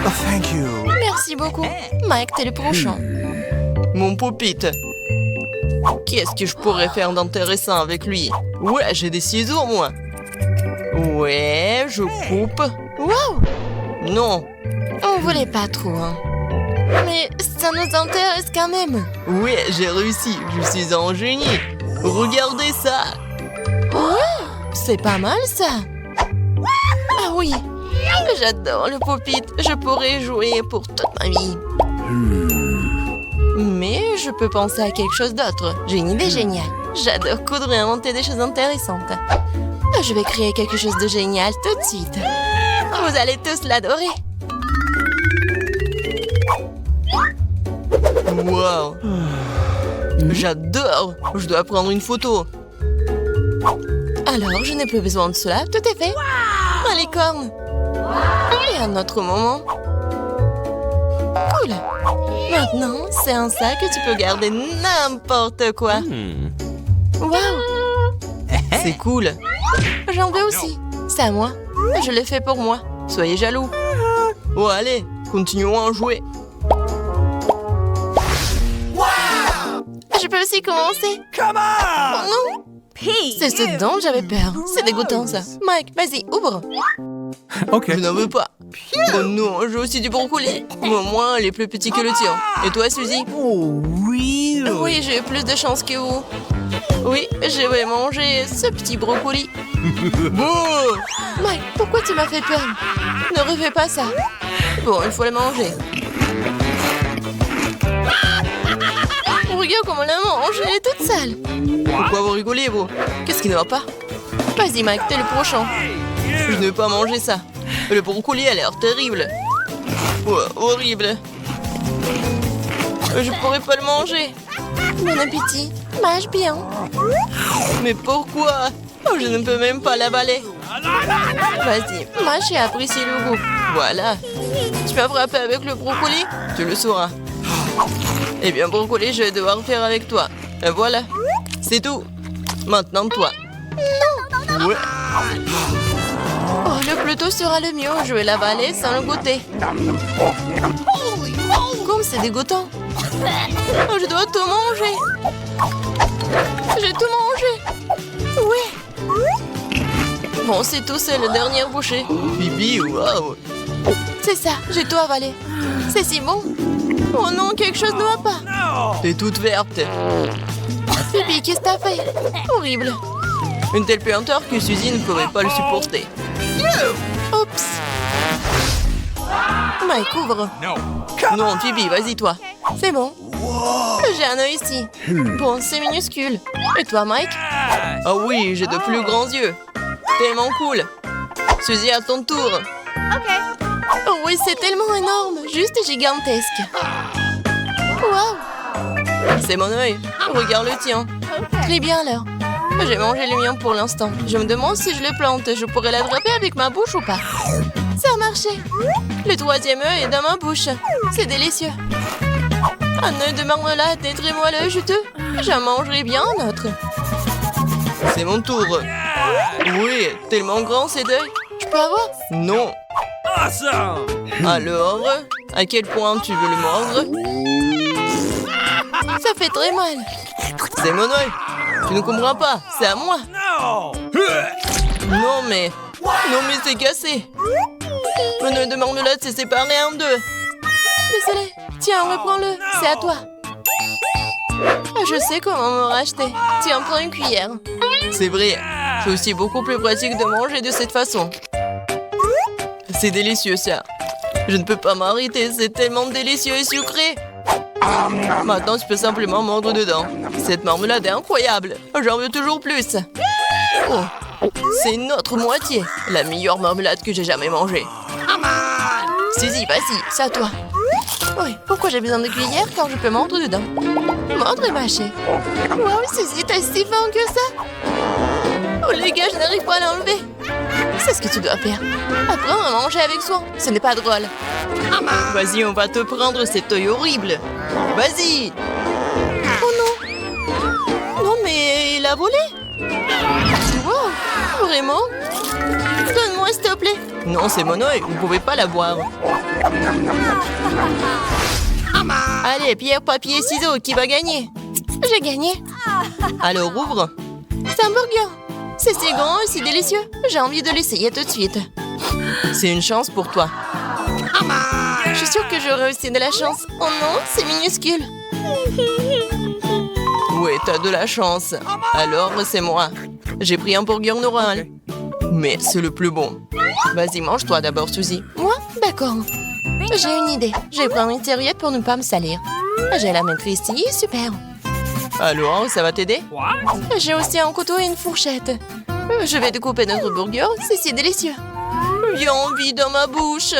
Oh, thank you. Merci beaucoup. Mike, t'es le prochain. Mon Pop-It. Qu'est-ce que je pourrais faire d'intéressant avec lui? Ouais, j'ai des ciseaux, moi. Ouais, je coupe. Wow! Non. On voulait pas trop, hein. Mais ça nous intéresse quand même. Ouais, j'ai réussi. Je suis un génie. Regardez ça. Ouais, c'est pas mal ça. Ah oui, j'adore le Pop-It. Je pourrais jouer pour toute ma vie. Mais je peux penser à quelque chose d'autre. J'ai une idée géniale. J'adore coudre et inventer des choses intéressantes. Je vais créer quelque chose de génial tout de suite. Vous allez tous l'adorer. Wow. J'adore. Je dois prendre une photo. Alors, je n'ai plus besoin de cela. Tout est fait. Ma licorne. Et un autre moment. Cool. Maintenant, c'est un sac que tu peux garder n'importe quoi. Wow. C'est cool. J'en veux aussi. C'est à moi. Je l'ai fait pour moi. Soyez jaloux. Oh, allez, continuons à jouer. Je peux aussi commencer. Come on! Oh non. C'est ce dont j'avais peur. C'est dégoûtant ça. Mike, vas-y, ouvre. OK. Je n'en veux pas. Oh non, j'ai aussi du brocoli. Au moins, il est plus petit que le tien. Et toi, Suzy? Oh, really? Oui, j'ai eu plus de chance que vous. Oui, je vais manger ce petit brocoli. Bon. Mike, pourquoi tu m'as fait peur? Ne refais pas ça. Bon, il faut le manger. Regarde comment la mange, elle est toute sale. Pourquoi vous rigolez, vous? Qu'est-ce qui ne va pas? Vas-y, Mike, t'es le prochain. Je ne vais pas manger ça. Le brocoli a l'air terrible. Oh, horrible. Je pourrais pas le manger. Bon appétit. Mange bien. Mais pourquoi? Oh, je ne peux même pas l'avaler. Vas-y, Moi, j'ai apprécié le goût. voilà. Tu vas frapper avec le brocoli? Tu le sauras. Eh bien, brocoli, je vais devoir faire avec toi. Et voilà. C'est tout. Maintenant, toi. Non. Ouais. Oh, le plus tôt sera le mieux. Je vais l'avaler sans le goûter. Comme c'est dégoûtant. Oh, je dois tout manger. J'ai tout mangé. Oui. Bon, c'est tout, c'est le dernier bouchée. Bibi, waouh. C'est ça, j'ai tout avalé. C'est si bon. Oh non, quelque chose ne va pas. T'es toute verte. Bibi, qu'est-ce que t'as fait? Horrible. Une telle puanteur que Suzy ne pourrait pas le supporter. Oups. Mike, couvre. Non, Phoebe, vas-y, toi. C'est bon. J'ai un œil ici. Bon, c'est minuscule. Et toi, Mike? Ah oui, j'ai de plus grands yeux. Tellement cool. Suzy, à ton tour. Oh oui, c'est tellement énorme. Juste gigantesque. Waouh. C'est mon œil. Regarde le tien. Très bien, alors. J'ai mangé le mien pour l'instant. Je me demande si je le plante, je pourrais l'attraper avec ma bouche ou pas. Ça a marché. Le troisième œil est dans ma bouche. C'est délicieux. Un œil de marmelade est très moelleux et juteux. J'en mangerai bien un autre. C'est mon tour. Oui, tellement grand cet œil. Je peux avoir? Non. Alors, à quel point tu veux le mordre? Ça fait très mal. C'est mon œil. Tu ne comprends pas, c'est à moi. Non mais c'est cassé. Mon œil de marmelade s'est séparé en deux. Désolée. Tiens, reprends-le. C'est à toi. Je sais comment me racheter. Tiens, prends une cuillère. C'est vrai. C'est aussi beaucoup plus pratique de manger de cette façon. C'est délicieux ça. Je ne peux pas m'arrêter, c'est tellement délicieux et sucré. Maintenant, tu peux simplement mordre dedans. Cette marmelade est incroyable. J'en veux toujours plus. Oh, c'est une autre moitié. La meilleure marmelade que j'ai jamais mangée. Suzy, vas-y, c'est à toi. Oui, pourquoi j'ai besoin de cuillère quand je peux mordre dedans? Mordre et mâcher. Wow, Suzy, t'es si fin que ça? Oh les gars, je n'arrive pas à l'enlever. C'est ce que tu dois faire. Apprendre à manger avec soin. Ce n'est pas drôle. Vas-y, on va te prendre cet œil horrible. Vas-y. Oh non. Non, mais il a volé. Wow, vraiment? Donne-moi, s'il te plaît. Non, c'est mon œil. Vous ne pouvez pas l'avoir. Allez, pierre, papier, ciseaux, qui va gagner? J'ai gagné. Alors, ouvre. C'est un burger. C'est si grand et si délicieux. J'ai envie de l'essayer tout de suite. C'est une chance pour toi. Je suis sûre que j'aurai aussi de la chance. Oh non, c'est minuscule. Oui, t'as de la chance. Alors, c'est moi. J'ai pris un burger normal. Mais c'est le plus bon. Vas-y, mange-toi d'abord, Suzy. Moi? D'accord. J'ai une idée. Je vais prendre une serviette pour ne pas me salir. Je vais la mettre ici. Super. Alors, ça va t'aider? J'ai aussi un couteau et une fourchette. Je vais découper notre burger. C'est si délicieux. J'ai envie dans ma bouche.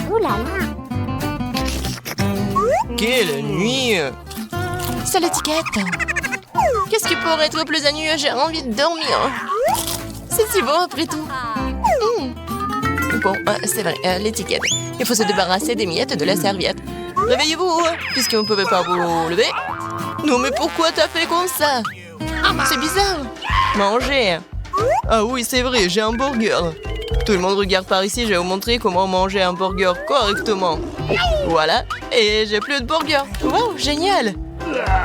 Ouh là là. Quelle nuit! C'est l'étiquette. Qu'est-ce qui pourrait être plus ennuyeux? J'ai envie de dormir. C'est si bon après tout. Bon, c'est vrai, l'étiquette. Il faut se débarrasser des miettes de la serviette. Réveillez-vous, puisque vous ne pouvez pas vous lever. Non, mais pourquoi t'as fait comme ça? C'est bizarre. Manger. Ah oui, c'est vrai, j'ai un burger. Tout le monde regarde par ici, je vais vous montrer comment manger un burger correctement. Voilà, et j'ai plus de burger. Wow, génial.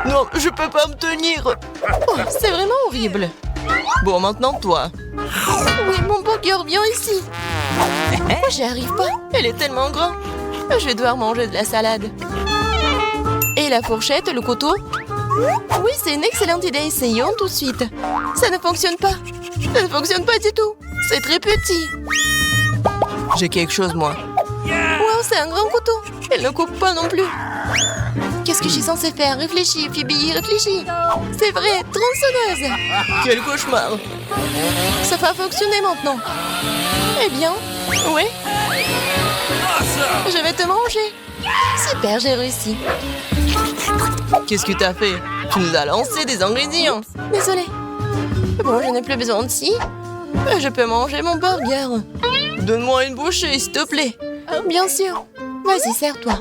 Non, je peux pas me tenir. Oh, c'est vraiment horrible. Bon, maintenant toi. Oui, mon burger, viens ici. Oh, j'y arrive pas. Elle est tellement grande. Je vais devoir manger de la salade. Et la fourchette, le couteau? Oui, c'est une excellente idée. Essayons tout de suite. Ça ne fonctionne pas. Ça ne fonctionne pas du tout. C'est très petit. J'ai quelque chose, moi. Wow, c'est un grand couteau. Elle ne coupe pas non plus. Qu'est-ce que je suis censée faire? Réfléchis, Phoebe, réfléchis. C'est vrai, tronçonneuse. Quel cauchemar. Ça va fonctionner maintenant. Eh bien, oui. Je vais te manger. Super, j'ai réussi. Qu'est-ce que t'as fait? Tu nous as lancé des ingrédients. Désolée. Bon, je n'ai plus besoin de ci. Je peux manger mon burger. Donne-moi une bouchée, s'il te plaît. Bien sûr. Vas-y, sers-toi.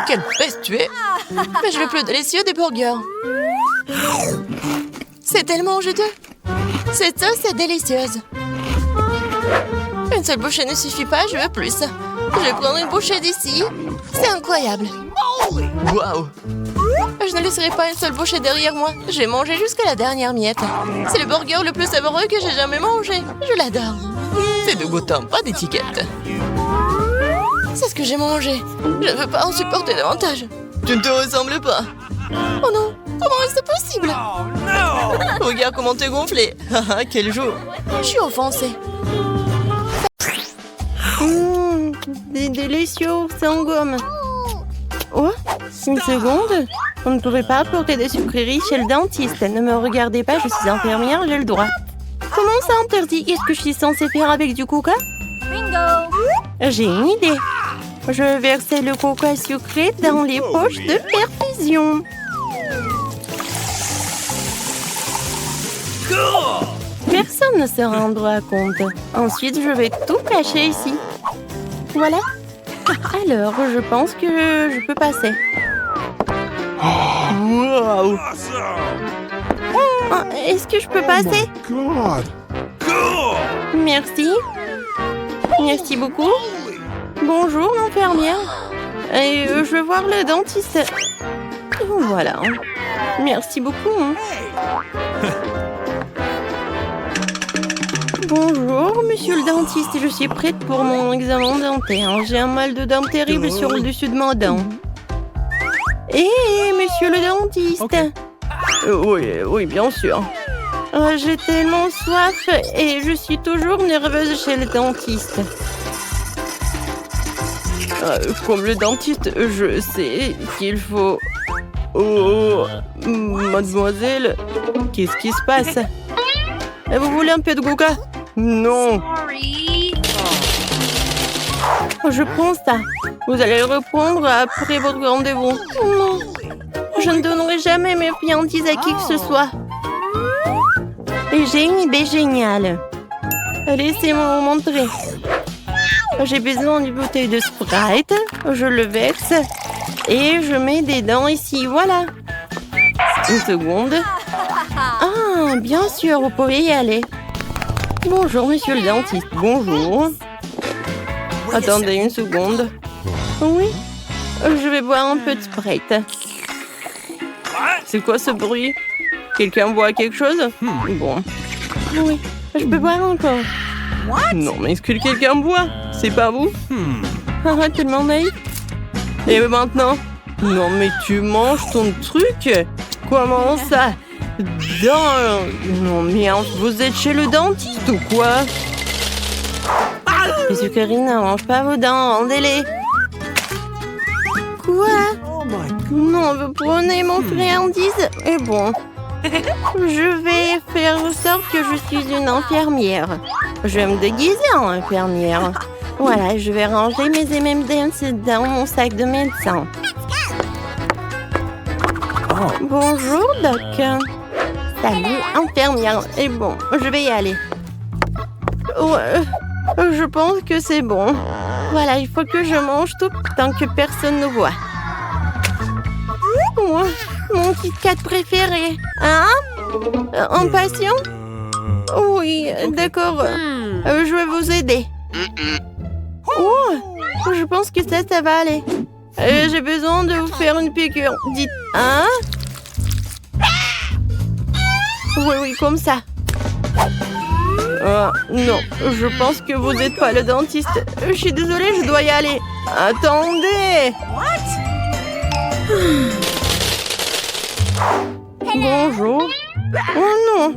Quelle peste tu es! Mais je veux plus délicieux des burgers. C'est tellement juteux. Cette sauce est délicieuse. Une seule bouchée ne suffit pas, je veux plus. Je vais prendre une bouchée d'ici. C'est incroyable. Waouh! Je ne laisserai pas une seule bouchée derrière moi. Je vais manger jusqu'à la dernière miette. C'est le burger le plus savoureux que j'ai jamais mangé. Je l'adore. C'est de Gotham, pas d'étiquette. C'est ce que j'ai mangé. Je ne veux pas en supporter davantage. Tu ne te ressembles pas. Oh non, comment est-ce possible? Oh no! Regarde comment t'es gonflé. Haha, quel jour! Je suis offensée. Délicieux, sans gomme. Oh, une seconde. On ne pouvait pas apporter de sucreries chez le dentiste. Ne me regardez pas, je suis infirmière, j'ai le droit. Comment ça interdit? Qu'est-ce que je suis censée faire avec du coca? Bingo! J'ai une idée. Je vais verser le coca sucré dans les poches de perfusion. Personne ne se rendra compte. Ensuite, je vais tout cacher ici. Voilà. Alors, je pense que je peux passer. Waouh! Ah, est-ce que je peux passer? God! Merci. Merci beaucoup. Bonjour, l'infirmière. Et je vais voir le dentiste. Voilà. Merci beaucoup. Bonjour, monsieur le dentiste. Je suis prête pour mon examen dentaire. J'ai un mal de dents terrible sur le dessus de ma dent. Hé, monsieur le dentiste. Ok. Oui, bien sûr. J'ai tellement soif et je suis toujours nerveuse chez le dentiste. Comme le dentiste, je sais qu'il faut... Oh, mademoiselle, qu'est-ce qui se passe? Vous voulez un peu de coca? Non, Sorry! Je prends ça. Vous allez le reprendre après votre rendez-vous. Non, je ne donnerai jamais mes friandises à qui que ce soit. Et j'ai une idée géniale. Laissez-moi vous montrer. J'ai besoin d'une bouteille de Sprite. Je le verse. Et je mets des dents ici. Voilà. Une seconde. Ah, bien sûr, vous pouvez y aller. Bonjour, monsieur le dentiste. Bonjour. Attendez une seconde. Oui, je vais boire un peu de Sprite. c'est quoi ce bruit? Quelqu'un boit quelque chose? Bon. Oui, je peux boire encore. Non, mais est-ce que quelqu'un boit? C'est pas vous? Ah, tellement naïf. Et maintenant? Non, mais tu manges ton truc? Comment ça? Non, mais vous êtes chez le dentiste ou quoi? Les sucreries n'arrangent pas vos dents, rendez-les. Quoi? Oh my God! Non, vous prenez mon friandise. Et bon, je vais faire en sorte que je suis une infirmière. Je vais me déguiser en infirmière. Voilà, je vais ranger mes M&M's dans mon sac de médecin. Bonjour, Doc. Salut, infirmière. Et bon, je vais y aller. Ouais, je pense que c'est bon. Voilà, il faut que je mange tout tant que personne ne voit. Oh, mon Kit Kat préféré. Hein? Un patient? Oui, d'accord. Je vais vous aider. Oh, je pense que ça va aller. J'ai besoin de vous faire une piqûre. Dites, hein? Oui, comme ça. Non, je pense que vous n'êtes pas le dentiste. Je suis désolée, je dois y aller. Attendez! Bonjour. Oh non!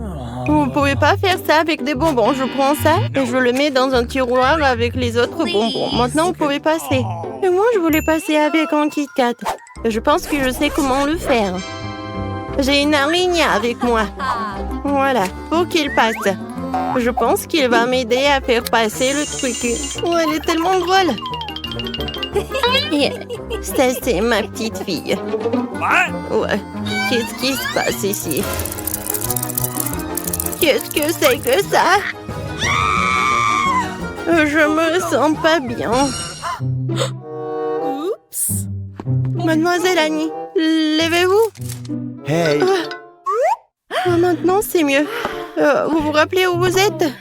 Vous pouvez pas faire ça avec des bonbons. Je prends ça et je le mets dans un tiroir avec les autres bonbons. Maintenant, vous pouvez passer. Et moi, je voulais passer avec un Kit Kat. Je pense que je sais comment le faire. J'ai une araignée avec moi. Voilà, pour qu'il passe. Je pense qu'il va m'aider à faire passer le truc. Oh, elle est tellement drôle. Et ça, c'est ma petite fille. Ouais. Qu'est-ce qui se passe ici? Qu'est-ce que c'est que ça? Je me sens pas bien. Oups. Mademoiselle Annie, levez-vous. Hey. Maintenant, c'est mieux. Vous vous rappelez où vous êtes?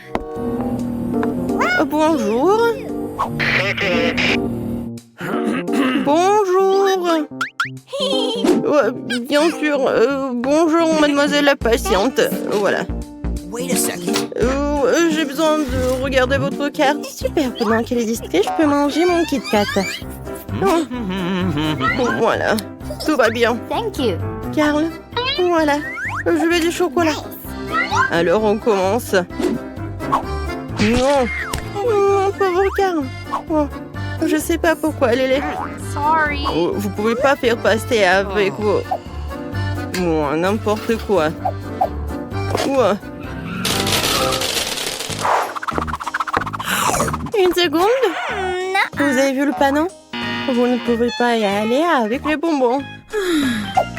Bonjour. Bonjour. Bien sûr. Bonjour, mademoiselle la patiente. Voilà. J'ai besoin de regarder votre carte. Super, pendant qu'elle est distraite, je peux manger mon Kit Kat. Voilà, tout va bien. Thank you. Carl, voilà, je veux du chocolat. Alors on commence. Non, pauvre Carl. Oh, je sais pas pourquoi elle est là. Sorry. Oh, vous pouvez pas faire passer avec vos... Bon, n'importe quoi. Ouais. Une seconde. Vous avez vu le panneau? Vous ne pouvez pas y aller avec les bonbons.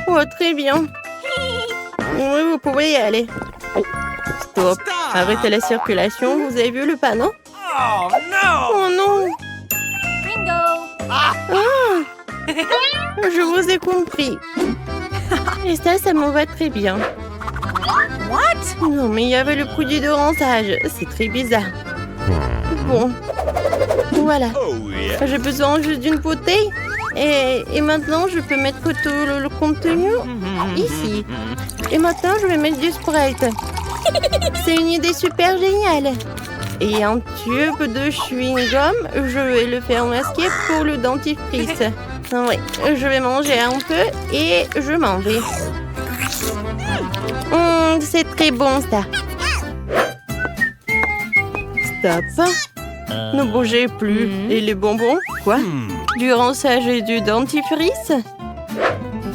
Oh, très bien. Oui, vous pouvez y aller. Stop. Arrêtez la circulation. Vous avez vu le panneau? Oh no! Oh non. Bingo. Ah. Je vous ai compris. Et ça me va très bien. What? Non, mais il y avait le produit de rinçage. C'est très bizarre. Bon. Voilà. Oh yeah. J'ai besoin juste d'une bouteille. Et maintenant, je peux mettre tout le contenu ici. Et maintenant, je vais mettre du Sprite. C'est une idée super géniale. Et un tube de chewing-gum, je vais le faire masquer pour le dentifrice. Oui, je vais manger un peu et je m'en vais. C'est très bon, ça. Stop. Ne bougez plus. Et les bonbons? Quoi? Du rinçage et du dentifrice?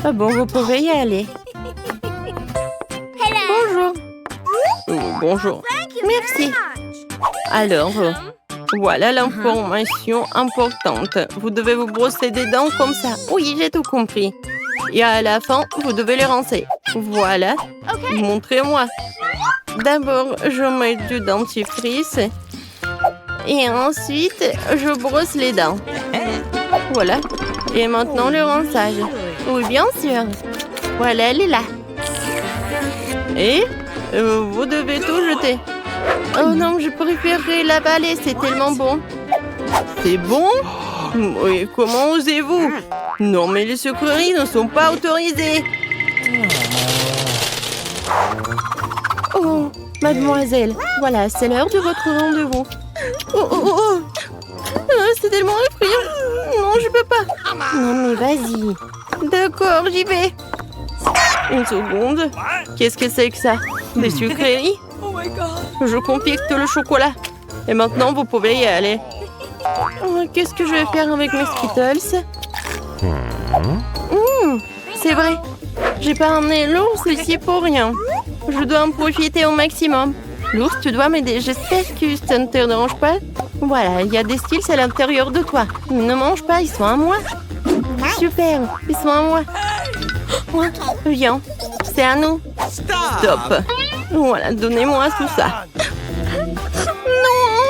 Ah bon, vous pouvez y aller. Bonjour. Bonjour. Merci. Alors, voilà l'information importante. Vous devez vous brosser des dents comme ça. Oui, j'ai tout compris. Et à la fin, vous devez les rincer. Voilà. Montrez-moi. D'abord, je mets du dentifrice. Et ensuite, je brosse les dents. Voilà. Et maintenant, le rinçage. Oui, bien sûr. Voilà, elle est là. Et vous devez tout jeter. Oh non, je préférerais l'avaler, c'est tellement bon. C'est bon? Oui, comment osez-vous? Non, mais les sucreries ne sont pas autorisées. Oh, mademoiselle, voilà, c'est l'heure de votre rendez-vous. Oh. C'est tellement effrayant. Non, je peux pas. Non, mais vas-y. D'accord, j'y vais. Une seconde. Qu'est-ce que c'est que ça? Des sucreries? Je confecte le chocolat. Et maintenant, vous pouvez y aller. Qu'est-ce que je vais faire avec mes Skittles? C'est vrai. J'ai pas ramené l'ours ici pour rien. Je dois en profiter au maximum. L'ours, tu dois m'aider. J'espère que ça ne te dérange pas. Voilà, il y a des Skittles à l'intérieur de toi. Ne mange pas, ils sont à moi. Super, ils sont à moi. Viens, c'est à nous. Stop. Voilà, donnez-moi tout ça. Non,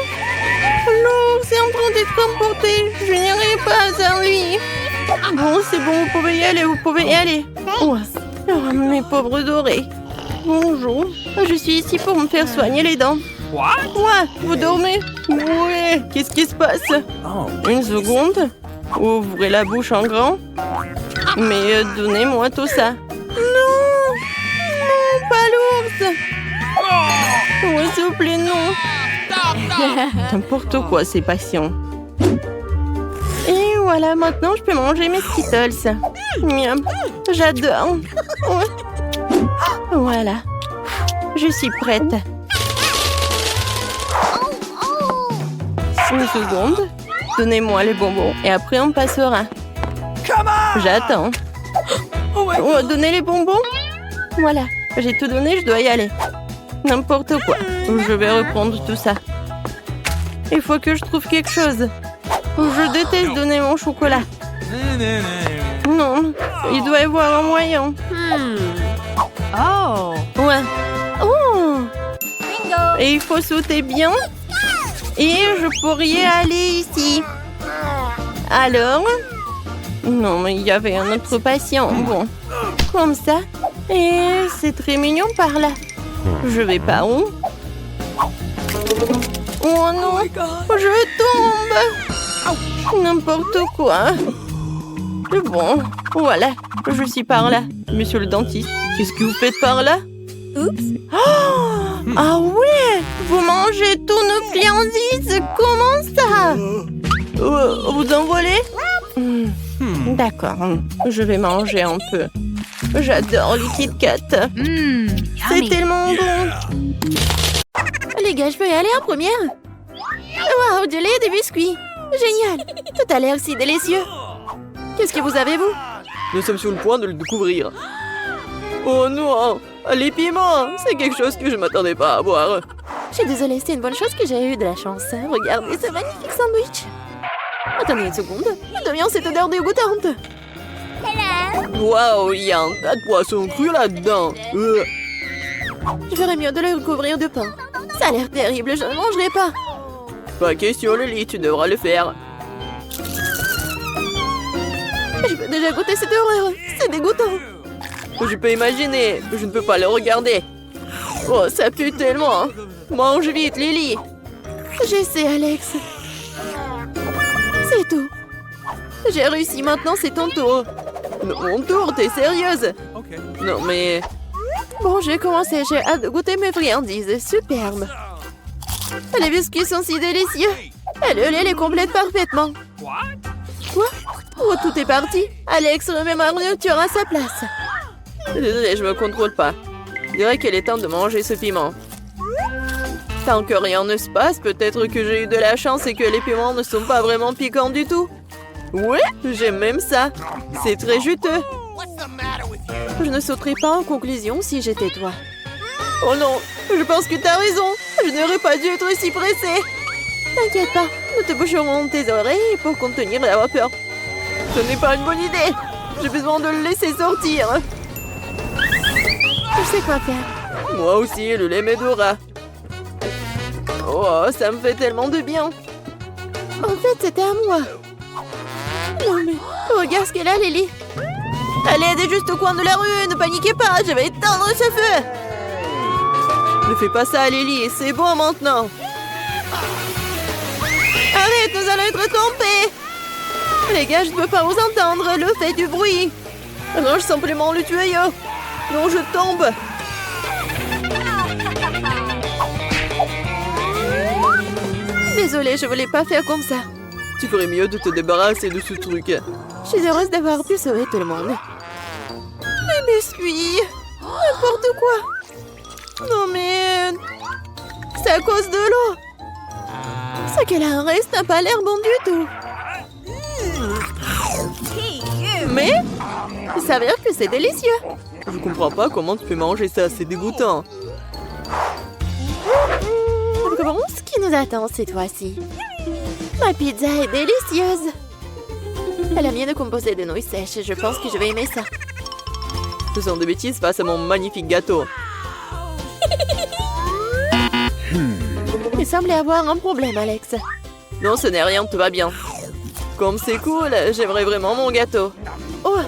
l'ours est en train d'être emporté. Je n'irai pas sans lui. Bon, c'est bon, vous pouvez y aller, vous pouvez y aller. Ouais. Oh, mes pauvres dorés. Bonjour, je suis ici pour me faire soigner les dents. What? Ouais, vous dormez? Ouais, qu'est-ce qui se passe? Une seconde. Ouvrez la bouche en grand. Mais donnez-moi tout ça. Non, non, pas l'ours. Ouais, s'il vous plaît, non. N'importe quoi, ces patients. Et voilà, maintenant, je peux manger mes Skittles. Miam, j'adore. Ouais. Voilà, je suis prête. Une seconde. Donnez-moi les bonbons et après on passera. J'attends. Oh, donnez les bonbons. Voilà, j'ai tout donné, je dois y aller. N'importe quoi. Je vais reprendre tout ça. Il faut que je trouve quelque chose. Je déteste donner mon chocolat. Non, il doit y avoir un moyen. Oh. Ouais. Oh! Bingo. Et il faut sauter bien. Et je pourrais aller ici. Alors? Non, mais il y avait un autre patient. Bon, comme ça. Et c'est très mignon par là. Je vais par où? Oh non, je tombe. N'importe quoi. Bon, voilà, je suis par là. Monsieur le dentiste, qu'est-ce que vous faites par là? Oups. Oh, ah ouais, vous mangez tous nos friandises. Comment ça? Vous en volez? D'accord, je vais manger un peu. J'adore les Kit Kat. C'est Yummy. tellement bon. Les gars, je peux y aller en première? Waouh, du lait et des biscuits. Génial. Tout a l'air si délicieux. Qu'est-ce que vous avez, vous? Nous sommes sur le point de le découvrir. Oh non, les piments, c'est quelque chose que je m'attendais pas à voir. Je suis désolée, c'est une bonne chose que j'ai eu de la chance. Regardez ce magnifique sandwich. Attendez une seconde. D'où vient cette odeur dégoûtante? Waouh, il y a un tas de poissons crus là-dedans. Je ferais mieux de le recouvrir de pain. Ça a l'air terrible, je ne mangerai pas. Pas question, Lily, tu devras le faire. Je peux déjà goûter cette horreur. C'est dégoûtant. Je peux imaginer, je ne peux pas le regarder. Oh, ça pue tellement. Mange vite, Lily. J'essaie, Alex. C'est tout. J'ai réussi, maintenant c'est ton tour. Mon tour, t'es sérieuse? Okay. Non, mais... Bon, j'ai commencé, j'ai hâte de goûter mes friandises. Superbe. Les biscuits sont si délicieux. Et le lait les complète parfaitement. What? Quoi? Oh, tout est parti. Alex, remets ma nourriture à sa place. Désolée, je me contrôle pas. Je dirais qu'il est temps de manger ce piment. Tant que rien ne se passe, peut-être que j'ai eu de la chance et que les piments ne sont pas vraiment piquants du tout. Ouais, j'aime même ça. C'est très juteux. Je ne sauterais pas en conclusion si j'étais toi. Oh non, je pense que t'as raison. Je n'aurais pas dû être si pressée. T'inquiète pas, nous te boucherons tes oreilles pour contenir la vapeur. Ce n'est pas une bonne idée. J'ai besoin de le laisser sortir. Je sais quoi faire. Moi aussi, le lait m'aidera. Oh, ça me fait tellement de bien. En fait, c'était à moi. Non mais, regarde ce qu'elle a, Lily. Elle est juste au coin de la rue, ne paniquez pas, je vais éteindre ce feu. Ne fais pas ça, Lily, c'est bon maintenant. Arrête, nous allons être trompés. Les gars, je ne peux pas vous entendre, le fait du bruit. Range simplement le tuyau. Non, je tombe. Désolée, je voulais pas faire comme ça. Tu ferais mieux de te débarrasser de ce truc. Je suis heureuse d'avoir pu sauver tout le monde. Les biscuits, n'importe quoi. Non mais... c'est à cause de l'eau. Ce qu'elle a en reste n'a pas l'air bon du tout. Mais il s'avère que c'est délicieux. Je comprends pas comment tu peux manger ça, c'est dégoûtant. Bon, ce qui nous attend cette fois-ci. Ma pizza est délicieuse. Elle a bien de composé de nouilles sèches. Je pense que je vais aimer ça. Ce sont des bêtises face à mon magnifique gâteau. Il semblait avoir un problème, Alex. Non, ce n'est rien, tout va bien. Comme c'est cool, j'aimerais vraiment mon gâteau. Oh,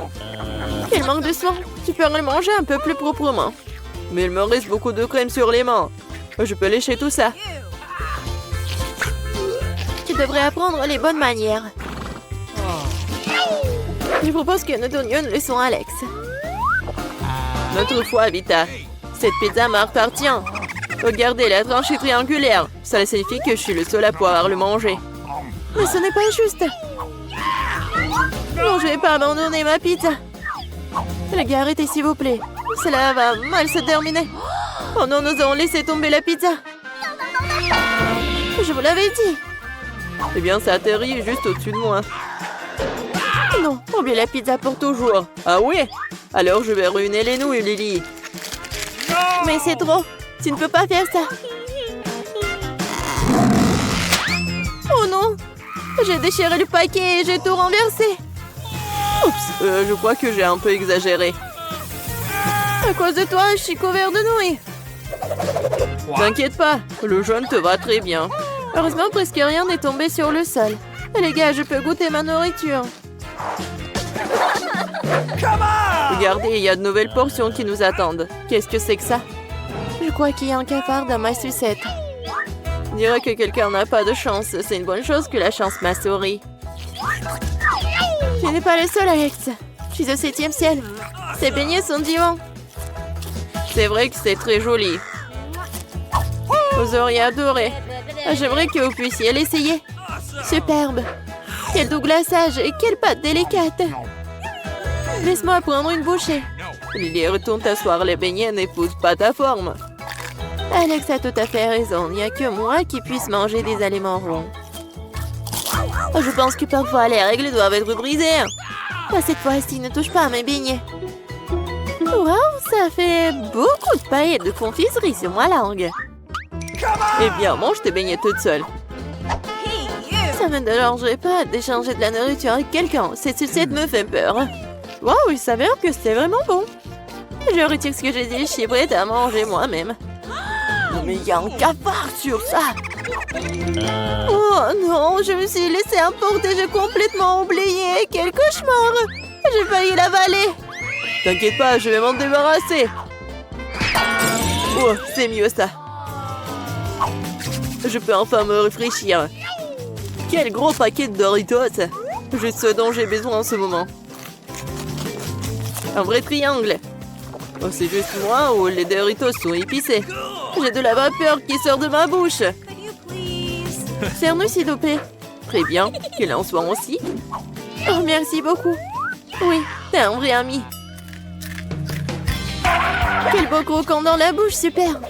quel manque de soin. Tu peux le manger un peu plus proprement. Mais il me reste beaucoup de crème sur les mains. Je peux lécher tout ça. Tu devrais apprendre les bonnes manières. Je propose que nous donnions une leçon à Alex. Notre foi, Vita. Cette pizza m'appartient. Regardez, la tranche est triangulaire. Ça signifie que je suis le seul à pouvoir le manger. Mais ce n'est pas juste. Non, je vais pas abandonner ma pizza. Les gars, arrêtez s'il vous plaît. Cela va mal se terminer. Oh non, nous avons laissé tomber la pizza. Je vous l'avais dit. Eh bien, ça atterrit juste au-dessus de moi. Non, oublie la pizza pour toujours. Ah oui? Alors je vais ruiner les nouilles, Lily. Mais c'est trop. Tu ne peux pas faire ça. Oh non! J'ai déchiré le paquet et j'ai tout renversé. Oups, je crois que j'ai un peu exagéré. À cause de toi, je suis couvert de nouilles. T'inquiète pas, le jaune te va très bien. Heureusement, presque rien n'est tombé sur le sol. Les gars, je peux goûter ma nourriture. Regardez, il y a de nouvelles portions qui nous attendent. Qu'est-ce que c'est que ça? Je crois qu'il y a un cafard dans ma sucette. On dirait que quelqu'un n'a pas de chance. C'est une bonne chose que la chance m'a souri. Tu n'es pas le seul, Alex. Je suis au 7e ciel. Ces beignets sont divins. C'est vrai que c'est très joli. Vous auriez adoré. J'aimerais que vous puissiez l'essayer. Superbe. Quel doux glaçage et quelle pâte délicate. Laisse-moi prendre une bouchée. Lily, retourne t'asseoir. Les beignets n'épousent pas ta forme. Alex a tout à fait raison. Il n'y a que moi qui puisse manger des aliments ronds. Je pense que parfois les règles doivent être brisées. Cette fois-ci, ne touche pas à mes beignets. Waouh, ça fait beaucoup de paillettes de confiserie sur ma langue. Eh bien, mange tes beignets toute seule. Ça me dérangerait pas d'échanger de la nourriture avec quelqu'un. Cette sucette me fait peur. Waouh, il s'avère que c'était vraiment bon. Je retire ce que j'ai dit, je suis prête à manger moi-même. Mais il y a un cafard sur ça. Oh non, je me suis laissé emporter, j'ai complètement oublié. Quel cauchemar. J'ai failli l'avaler. T'inquiète pas, je vais m'en débarrasser. Oh, c'est mieux ça. Je peux enfin me réfléchir. Quel gros paquet de Doritos. Juste ce dont j'ai besoin en ce moment. Un vrai triangle. Oh, c'est juste moi ou les Doritos sont épicés. J'ai de la vapeur qui sort de ma bouche. Serre-nous s'il vous plaît. Très bien, qu'il en soit aussi. Oh, merci beaucoup. Oui, t'es un vrai ami. Quel beau croquant dans la bouche, super.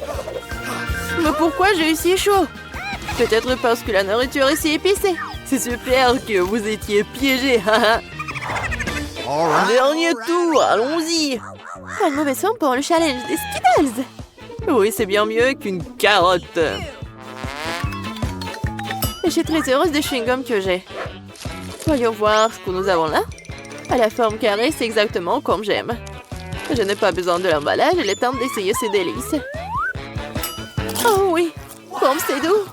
Mais pourquoi j'ai eu si chaud? Peut-être parce que la nourriture est si épicée. C'est super que vous étiez piégés. Dernier tour, allons-y. Pas une mauvaise forme pour le challenge des Skittles. Oui, c'est bien mieux qu'une carotte. Je suis très heureuse des chewing-gums que j'ai. Voyons voir ce que nous avons là. À la forme carrée, c'est exactement comme j'aime. Je n'ai pas besoin de l'emballage, il est temps d'essayer ces délices. Oh oui, comme c'est doux.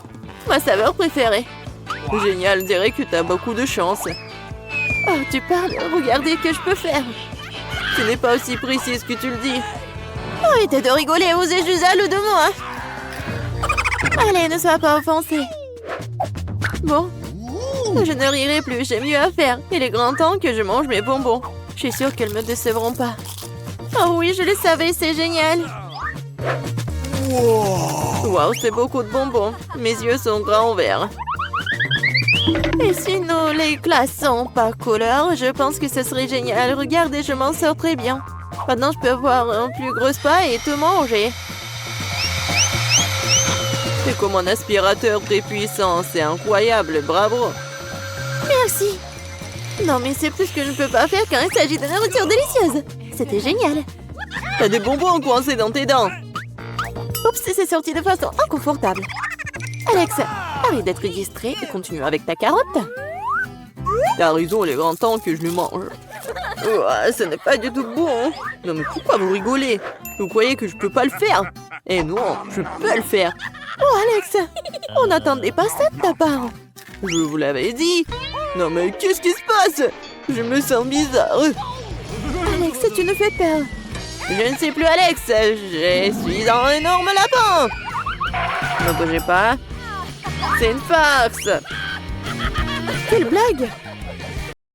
Ma saveur préférée. Génial, on dirait que t'as beaucoup de chance. Oh, tu parles, regardez ce que je peux faire. Tu n'es pas aussi précise que tu le dis. Arrêtez de rigoler, vous êtes juste jaloux de moi. Allez, ne sois pas offensé. Bon, je ne rirai plus, j'ai mieux à faire. Il est grand temps que je mange mes bonbons. Je suis sûre qu'elles ne me décevront pas. Oh oui, je le savais, c'est génial. Wow, c'est beaucoup de bonbons. Mes yeux sont grands ouverts. Et si nous les classons par couleur, je pense que ce serait génial. Regardez, je m'en sors très bien. Maintenant, je peux avoir un plus gros spa et tout manger. C'est comme un aspirateur très puissant. C'est incroyable, bravo. Merci. Non, mais c'est plus que je ne peux pas faire quand il s'agit de nourriture délicieuse. C'était génial. T'as des bonbons coincés dans tes dents. Oups, c'est sorti de façon inconfortable. Alex, arrête d'être distrait et continue avec ta carotte. T'as raison, il est grand temps que je le mange. Oh, ce n'est pas du tout bon. Non, mais pourquoi vous rigolez? Vous croyez que je peux pas le faire? Eh non, je peux le faire. Oh, Alex, on n'attendait pas ça de ta part. Je vous l'avais dit. Non, mais qu'est-ce qui se passe? Je me sens bizarre. Alex, tu nous fais peur. Je ne sais plus, Alex. Je suis un énorme lapin. Ne bougez pas. C'est une farce. Quelle blague!